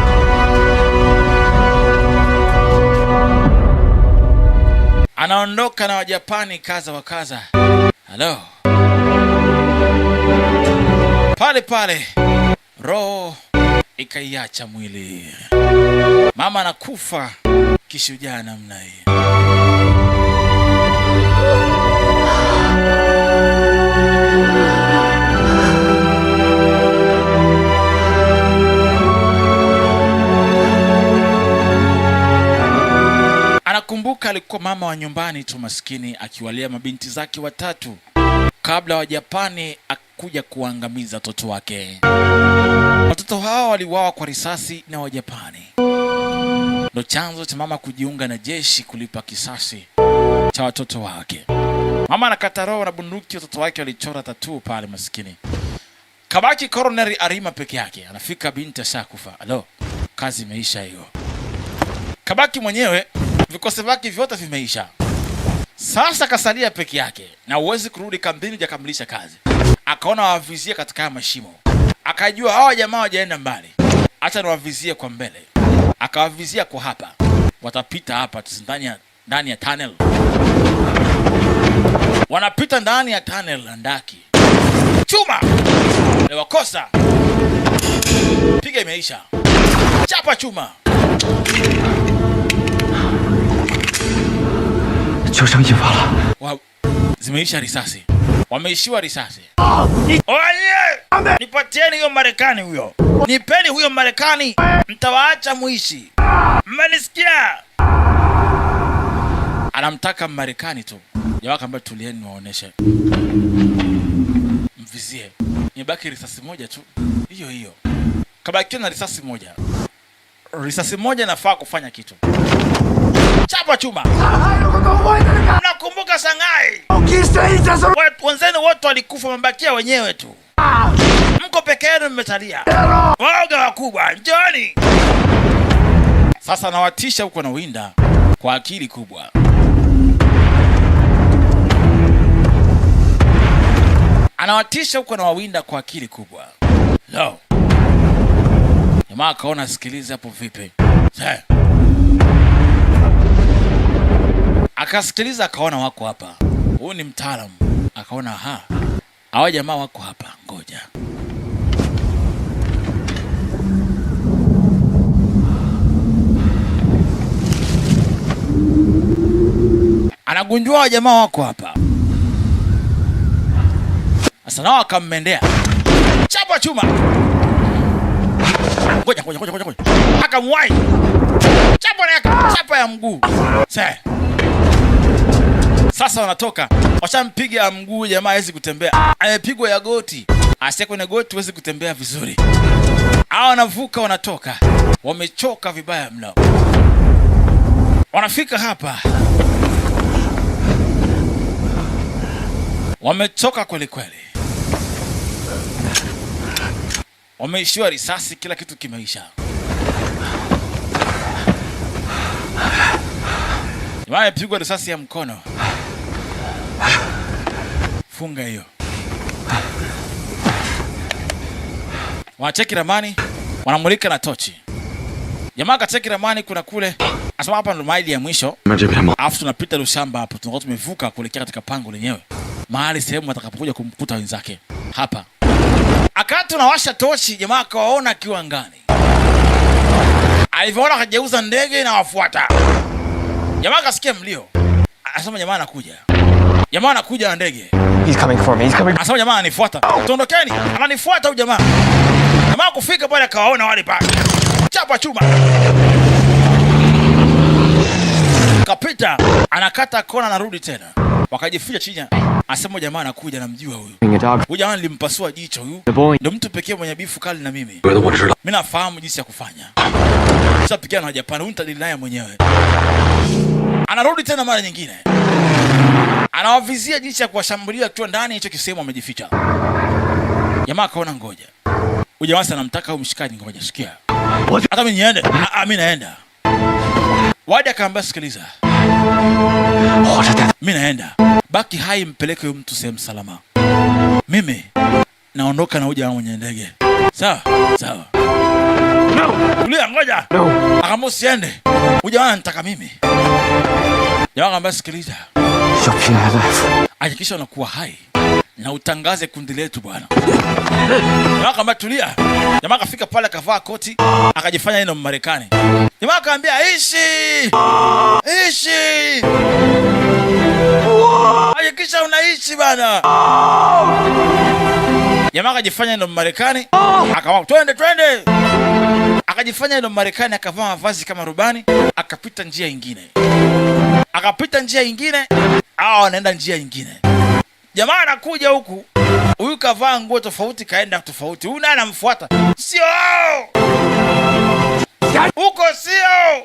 Anaondoka na Wajapani kaza wa kaza. Halo. Pale pale roho ikaiacha mwili. Mama anakufa kishujaa namna hii. Anakumbuka alikuwa mama wa nyumbani tu maskini, akiwalia mabinti zake watatu kabla Wajapani akuja kuangamiza watoto wake. Watoto hao waliuawa kwa risasi na Wajapani. Ndo chanzo cha mama kujiunga na jeshi kulipa kisasi cha watoto wake. Mama anakata roho na bunduki, watoto wake walichora tattoo pale maskini. Kabaki Colonel Arima peke yake. Anafika binti ashakufa. Alo, kazi imeisha hiyo. Kabaki mwenyewe, vikosi vyake vyote vimeisha. Sasa kasalia peke yake na uwezi kurudi kambini hujakamilisha kazi. Akaona wavizie katika mashimo. Akajua hawa jamaa hawajaenda mbali. Acha niwavizie kwa mbele. Akawavizia kwa hapa. Watapita hapa ndani ya tunnel. Wanapita ndani ya tunnel ndaki. Chuma! Lewakosa. Piga imeisha. Chapa chuma. Zimeisha risasi. Wameishiwa risasi. Oye! Nipatieni huyo Marekani huyo. Nipeni huyo Marekani. Mtawaacha muishi. Mmenisikia? Anamtaka Marekani tu. Jamaa kamba tulieni niwaoneshe. Mvizie. Nibaki risasi moja tu. Hiyo. Kabaki na risasi moja. Risasi moja nafaa kufanya kitu. Chapa chuma. Nakumbuka Shanghai. Wenzenu wote walikufa, mbakia wenyewe tu. Mko peke yenu mmetalia. Waoga wakubwa, njoni. Sasa nawatisha huko na winda kwa akili kubwa. Anawatisha huko na wawinda kwa akili kubwa. Lo. Jamaa akaona, sikiliza hapo vipi. Akasikiliza akaona wako hapa. Huyu ni mtaalamu. Akaona hawa jamaa wako hapa, ngoja. Anagundua hawa jamaa wako hapa. Sasa nao akammendea. Chapa chuma. Ngoja. Akamwai. Chapa ya mguu. Sasa wanatoka. Washampiga ya mguu, jamaa hawezi kutembea. Amepigwa ya goti. Asiye kwenye goti hawezi kutembea vizuri. Hao wanavuka, wanatoka. Wamechoka vibaya mno. Wanafika hapa. Wamechoka kweli kweli. Wameishiwa risasi, kila kitu kimeisha. Jamaa pigwa risasi ya mkono. Funga hiyo. Wanacheki ramani, wanamulika na tochi. Jamaa kacheki ramani kuna kule. Asema hapa ndo maili ya mwisho. Alafu tunapita Lushamba hapo. Tunakuwa tumevuka kuelekea katika pango lenyewe. Mahali sehemu atakapokuja kumkuta wenzake. Hapa. Akati tunawasha tochi, jamaa akawaona akiwa angani. Alivyoona akageuza ndege na wafuata. Jamaa akasikia mlio. Asema jamaa anakuja. Jamaa anakuja na ndege. He's coming for me. He's coming. Asema jamaa ananifuata. Tuondokeni. Ananifuata huyu jamaa. Jamaa kufika pale akawaona wale pale. Chapa chuma. Kapita, anakata kona narudi tena. Wakajificha chini. Asema jamaa anakuja namjua huyu. Huyu jamaa nilimpasua jicho huyu. Ndio mtu pekee mwenye bifu kali na mimi. Mimi nafahamu jinsi ya kufanya. Sasa pigana na Japan, huyu nitadili naye mwenyewe. Anarudi tena mara nyingine. Anawavizia jinsi ya kuwashambulia tu ndani hicho kisehemu amejificha. Jamaa akaona ngoja. Huyu jamaa sana anamtaka umshikaji ngoja sikia. Hata mimi niende. Mimi naenda. Wadi akaambia sikiliza. Mimi naenda. Baki hai mpeleke huyo mtu sehemu salama. Mimi naondoka na huyu jamaa mwenye ndege. Sawa? Sawa. No. Tulia ngoja. No. Akaambia usiende. Huyu jamaa anataka mimi. Jamaa akaambia sikiliza. Hakikisha unakuwa hai na utangaze kundi letu bwana. Jamaa kama tulia. Jamaa akafika pale akavaa koti, akajifanya yeye ndo Mmarekani. Jamaa akaambia ishi. Ishi. Hakikisha unaishi bwana. Jamaa akajifanya ndo Mmarekani, akawa twende. Akajifanya ndo Mmarekani, akavaa mavazi kama rubani, akapita njia nyingine. Anaenda njia nyingine. Jamaa anakuja huku. Huyu kavaa nguo tofauti kaenda tofauti. Huyu naye anamfuata. Sio! Huko sio!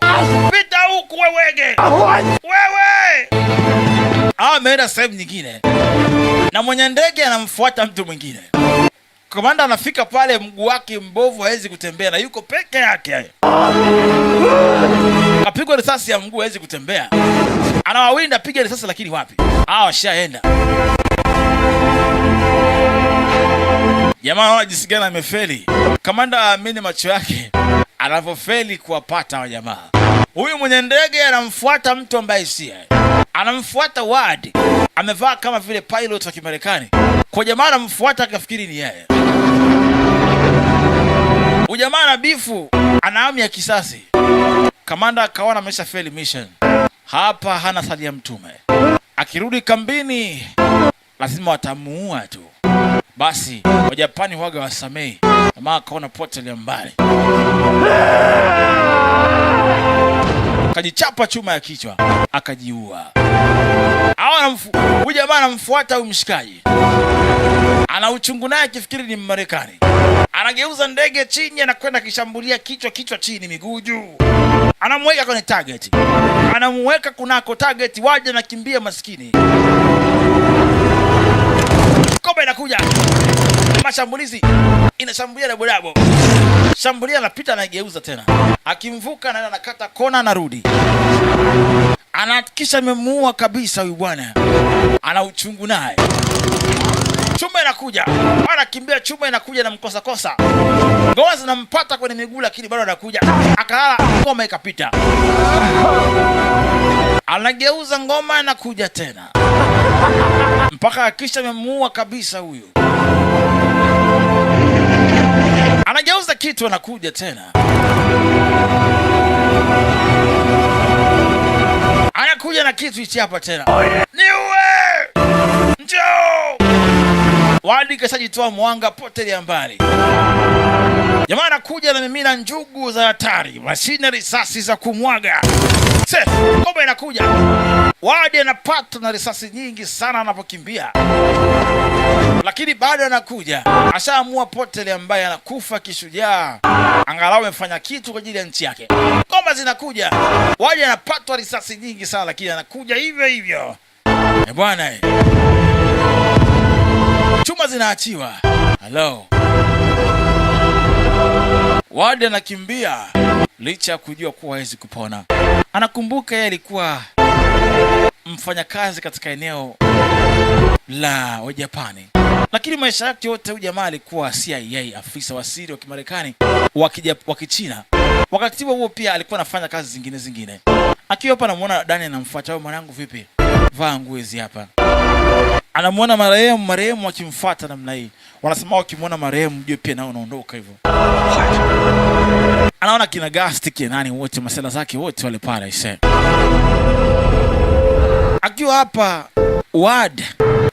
Pita huku wewege! Wewe! Ameenda sehemu nyingine. Na mwenye ndege anamfuata mtu mwingine. Komanda anafika pale, mguu wake mbovu hawezi kutembea na yuko peke yake. Kapigwa risasi ya mguu hawezi kutembea. Anawawinda piga risasi lakini wapi? Washaenda. Jamaa anaona jinsi gani amefeli. Kamanda aamini macho yake anavyofeli kuwapata wa jamaa. Huyu mwenye ndege anamfuata mtu ambaye siye. Anamfuata Ward. Amevaa kama vile pilot wa Kimarekani. Kwa jamaa anamfuata akafikiri ni yeye. Ujamaa na bifu ana hamu ya kisasi. Kamanda akaona ameshafeli mission. Hapa hana sali ya mtume. Akirudi kambini lazima watamuua tu. Basi Wajapani huaga wasamei. Jamaa akaona portal ya mbali. Akajichapa chuma ya kichwa, akajiua. Huyu jamaa anamfuata huyu mshikaji. Ana uchungu naye akifikiri ni Mmarekani. Anageuza ndege chini, anakwenda kishambulia kichwa chini, miguu juu. Anamweka kwenye target. Anamweka kunako target, waje na kimbia maskini. Kobe inakuja. Mashambulizi. Inashambulia na bodabo. Shambulia anapita anageuza tena. Akimvuka na anakata kona anarudi. Anahakikisha amemuua kabisa huyu bwana. Ana uchungu naye. Chuma inakuja. Anakimbia, chuma inakuja na mkosa. Ngoma zinampata kwenye miguu lakini bado anakuja. Akalala, ngoma ikapita. Anageuza, ngoma inakuja tena. Mpaka hakikisha amemuua kabisa huyu. Anageuza kitu, anakuja tena. Anakuja na kitu hichi hapa tena. Niue! Njoo! Wadi kashajitoa mwanga pote ya mbali. Jamaa anakuja na mimina njugu za hatari, mashine risasi za kumwaga. Kombe inakuja. Wadi anapata na risasi nyingi sana anapokimbia. Lakini bado anakuja. Ashaamua Portal ambaye anakufa kishujaa. Angalau amefanya kitu kwa ajili ya nchi yake. Kombe zinakuja. Wadi anapata risasi nyingi sana lakini anakuja hivyo. Bwana. Chuma zinaachiwa. Hello. Wadi anakimbia licha ya kujua kuwa hawezi kupona. Anakumbuka yeye alikuwa mfanyakazi katika eneo la Wajapani, lakini maisha yake yote huyu jamaa alikuwa CIA, afisa wa siri wa Kimarekani wa Kichina. Wakati huo pia alikuwa anafanya kazi zingine. Akiwa hapa anamuona Dani anamfuata, wewe mwanangu vipi? Vaa nguo hizi hapa. Anamuona marehemu akimfuata namna hii. Wanasema ukimwona marehemu jua pia nao unaondoka hivyo. Anaona kina Gasti nani wote masela zake wote wale pale ise. Akiwa hapa Ward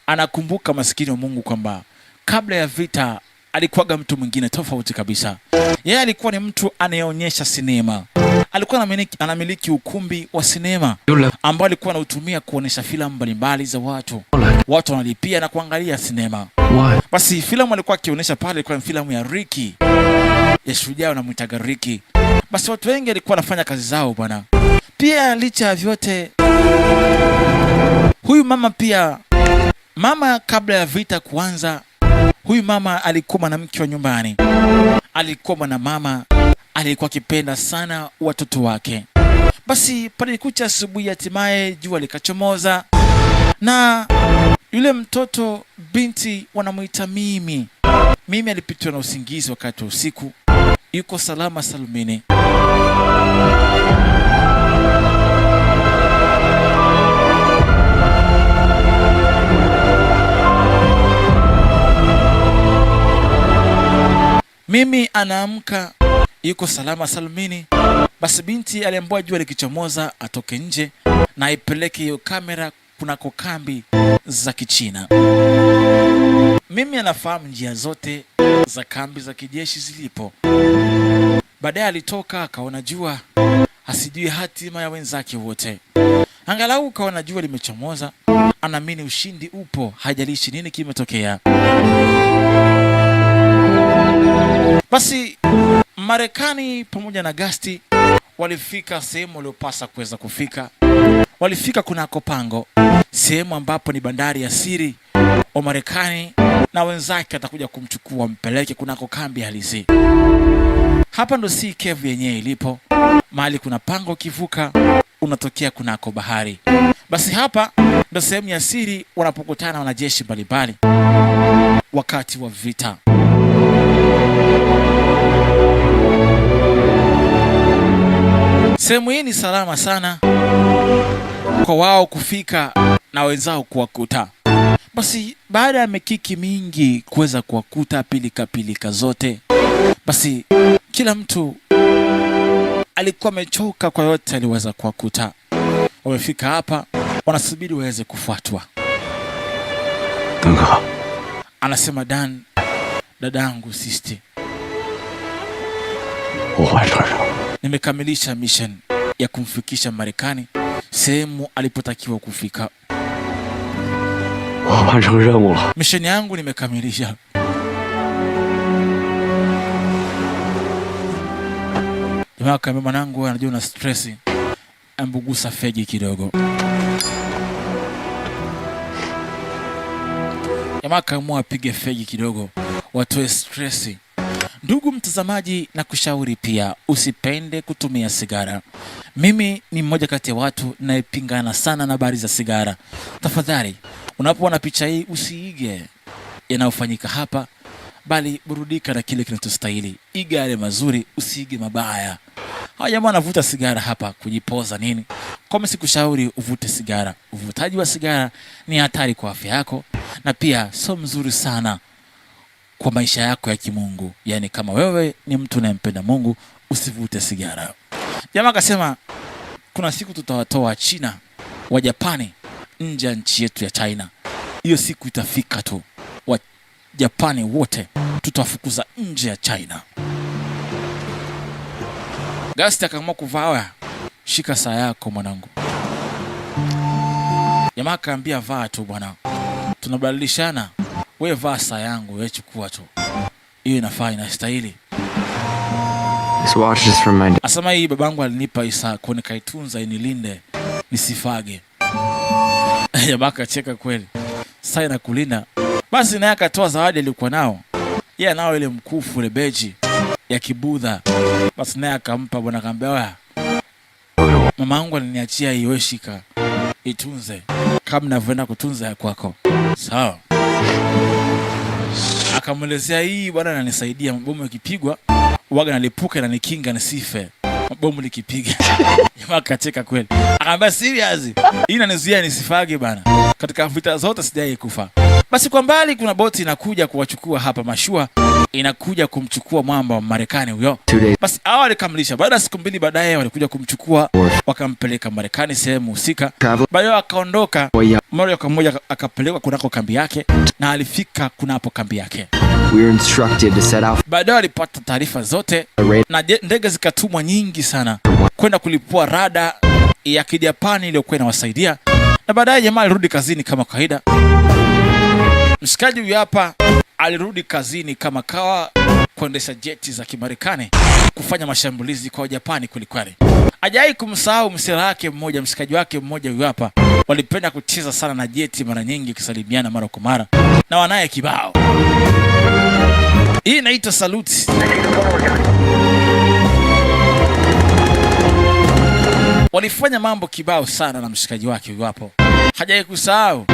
anakumbuka maskini wa Mungu kwamba kabla ya vita alikuwaga mtu mwingine tofauti kabisa. Yeye alikuwa ni mtu anayeonyesha sinema. Alikuwa anamiliki ukumbi wa sinema ambao alikuwa anautumia kuonesha filamu mbalimbali za watu. Watu wanalipia na kuangalia sinema. Basi filamu alikuwa akionyesha pale ilikuwa ni filamu ya Ricky. Ya shujaa anamuitaga Ricky. Basi watu wengi walikuwa wanafanya kazi zao bwana. Pia licha ya vyote huyu mama kabla ya vita kuanza, huyu mama alikuwa mwanamke wa nyumbani. Alikuwa mwanamama, alikuwa akipenda sana watoto wake. Basi pale kucha asubuhi hatimaye jua likachomoza na yule mtoto binti wanamuita Mimi. Mimi alipitwa na usingizi wakati wa usiku. Yuko salama salmini. Mimi anaamka yuko salama salmini. Basi binti aliambiwa jua likichomoza atoke nje na aipeleke hiyo kamera kunako kambi za Kichina. Mimi anafahamu njia zote za kambi za kijeshi zilipo. Baadaye alitoka akaona jua, asijui hatima ya wenzake wote. Angalau kaona jua limechomoza, anaamini ushindi upo, hajalishi nini kimetokea. Basi Marekani pamoja na Gasti walifika sehemu waliopasa kuweza kufika. Walifika kunako pango, sehemu ambapo ni bandari ya siri wa Marekani na wenzake atakuja kumchukua mpeleke kunako kambi halisi. Hapa ndo si kevu yenyewe ilipo, mahali kuna pango kivuka unatokea kunako bahari. Basi hapa ndo sehemu ya siri wanapokutana wanajeshi mbalimbali wakati wa vita. Sehemu hii ni salama sana kwa wao kufika na wenzao kuwakuta. Basi baada ya mikiki mingi kuweza kuwakuta pilika zote, basi kila mtu alikuwa amechoka kwa yote aliweza kuwakuta. Wamefika hapa, wanasubiri waweze kufuatwa. Anasema Dan, dadangu sister, nimekamilisha mission ya kumfikisha Marekani sehemu alipotakiwa kufika. Mission yangu nimekamilisha. Jamaa kama mwanangu anajua na stress, ambugusa fegi kidogo. Jamaa kaamua apige fegi kidogo watoe stress. Ndugu mtazamaji, na kushauri pia usipende kutumia sigara. Mimi ni mmoja kati ya watu naepingana sana na habari za sigara. Tafadhali unapoona picha hii usiige yanayofanyika hapa, bali burudika na kile kinachostahili. Iga yale mazuri, usiige mabaya. Hawa jamaa wanavuta sigara hapa kujipoza nini? Kwa sikushauri uvute sigara. Uvutaji wa sigara ni hatari kwa afya yako na pia sio mzuri sana kwa maisha yako ya kimungu. Yani kama wewe ni mtu unayempenda Mungu, usivute sigara. Jamaa akasema kuna siku tutawatoa China wa Japani nje ya nchi yetu ya China. Hiyo siku itafika tu, wa Japani wote tutawafukuza nje ya China. Gasti akaamua kuvaa. Shika saa yako mwanangu. Jamaa akaambia vaa tu bwana, tunabadilishana. Wewe vaa saa yangu, wewe chukua tu. Hiyo inafaa, inastahili. This watch is from my... Asema hii babangu alinipa saa kwa nikaitunza inilinde nisifage. Jamaa akacheka kweli. Saa inakulinda. Basi naye akatoa zawadi alikuwa nao. Yeye nao ile mkufu ile beji ya Kibudha. Basi naye akampa bwana, akamwambia wewe, mama yangu aliniachia hii, wewe shika. itunze kama navyoenda kutunza ya kwako, sawa? Akamwelezea, hii bwana ananisaidia, mabomu yakipigwa waga nalipuka na nikinga nisife, mabomu likipiga. Jamaa akacheka kweli, akamwambia serious, hii inanizuia nisifage bana, katika vita zote sijai kufa. Basi kwa mbali kuna boti inakuja kuwachukua hapa, mashua inakuja kumchukua mwamba wa Marekani huyo. Basi hao walikamilisha, baada ya siku 2 baadaye walikuja kumchukua wakampeleka Marekani sehemu husika. Baadaye akaondoka moja kwa moja akapelekwa kunako kambi yake, na alifika kunapo kambi yake. We were instructed to set out. Baadaye alipata taarifa zote na ndege zikatumwa nyingi sana kwenda kulipua rada ya Kijapani iliyokuwa inawasaidia, na baadaye jamaa alirudi kazini kama kawaida. Mshikaji huyu hapa alirudi kazini kama kawa kuendesha jeti za Kimarekani kufanya mashambulizi kwa Japani kwelikweli. Hajai kumsahau msela wake mmoja, mshikaji wake mmoja huyu hapa, walipenda kucheza sana na jeti mara nyingi, kusalimiana mara kwa mara na wanaye kibao. Hii inaitwa saluti. Walifanya mambo kibao sana na mshikaji wake huyu hapo, hajai kusahau.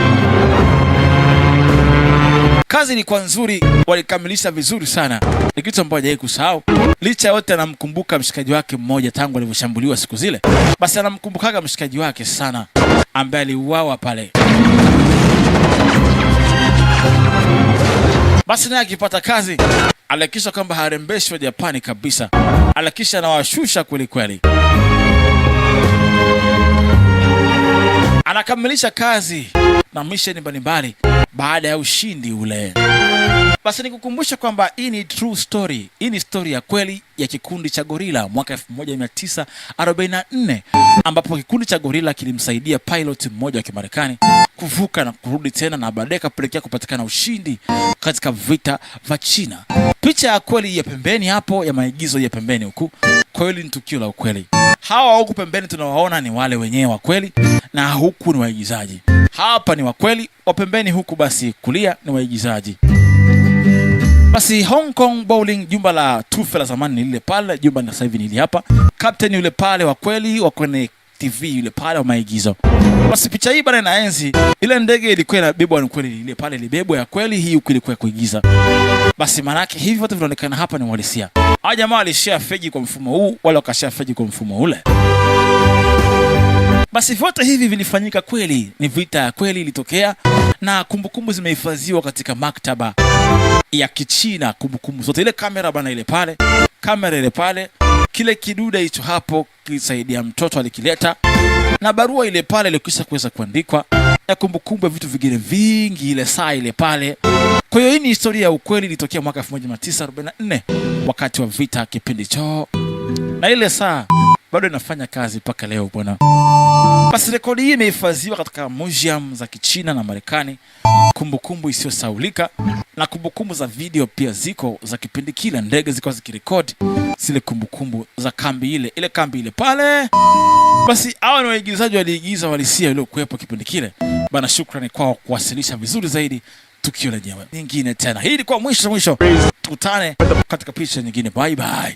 Kazi ilikuwa nzuri, walikamilisha vizuri sana, ni kitu ambacho hajai kusahau. Licha yote anamkumbuka mshikaji wake mmoja tangu alivyoshambuliwa siku zile. Basi anamkumbukaga mshikaji wake sana ambaye aliuawa pale. Basi naye akipata kazi alihakikisha kwamba harembeshwa Japani kabisa, alihakikisha anawashusha kweli kweli. Anakamilisha kazi na misheni mbalimbali baada ya ushindi ule. Basi nikukumbusha kwamba hii ni true story. Hii ni story ya kweli ya kikundi cha Gorilla mwaka 1944, ambapo kikundi cha Gorilla kilimsaidia pilot mmoja wa Kimarekani kuvuka na kurudi tena, na baadaye kapelekea kupatikana ushindi katika vita vya China. Picha ya kweli ya pembeni hapo, ya maigizo ya pembeni huku, kweli ni tukio la ukweli. Hawa huku pembeni tunawaona ni wale wenyewe wa kweli, na huku ni waigizaji. Hapa ni wa kweli, wa pembeni huku basi kulia ni waigizaji. Basi Hong Kong Bowling, jumba la tufe la zamani ni lile pale, jumba na sasa hivi ni hili hapa. Captain yule pale wa kweli, wa kwenye TV yule pale wa maigizo. Basi picha hii bana inaenzi ile ndege ilikuwa inabebwa, ni kweli ile pale ilibebwa ya kweli, hii huku ilikuwa kuigiza. Basi maana yake hivi vitu vinaonekana hapa ni uhalisia. Hao jamaa walishare fegi kwa mfumo huu, wala wakashare fegi kwa mfumo ule. Basi vyote hivi vilifanyika kweli, ni vita ya kweli ilitokea, na kumbukumbu zimehifadhiwa katika maktaba ya Kichina. Kumbukumbu zote, ile kamera bana ile pale, kamera ile pale, kile kidude hicho hapo kilisaidia mtoto alikileta, na barua ile pale ilikwisha kuweza kuandikwa, na kumbukumbu ya vitu vingine vingi, ile saa ile pale. Kwa hiyo hii ni historia ya ukweli, ilitokea mwaka 1944 wakati wa vita kipindi chao, na ile saa bado inafanya kazi mpaka leo bwana. Basi rekodi hii imehifadhiwa katika museum za Kichina na Marekani, kumbukumbu isiyosahaulika, na kumbukumbu za video pia ziko za kipindi kile, ndege zilikuwa zikirekodi zile kumbukumbu za kambi ile kambi ile pale. Basi hao ni waigizaji waliigiza walisia ile kuwepo kipindi kile bana. Shukrani kwao kuwasilisha vizuri zaidi tukio lenyewe. Nyingine tena, hii ilikuwa mwisho, tukutane katika picha nyingine. Bye bye.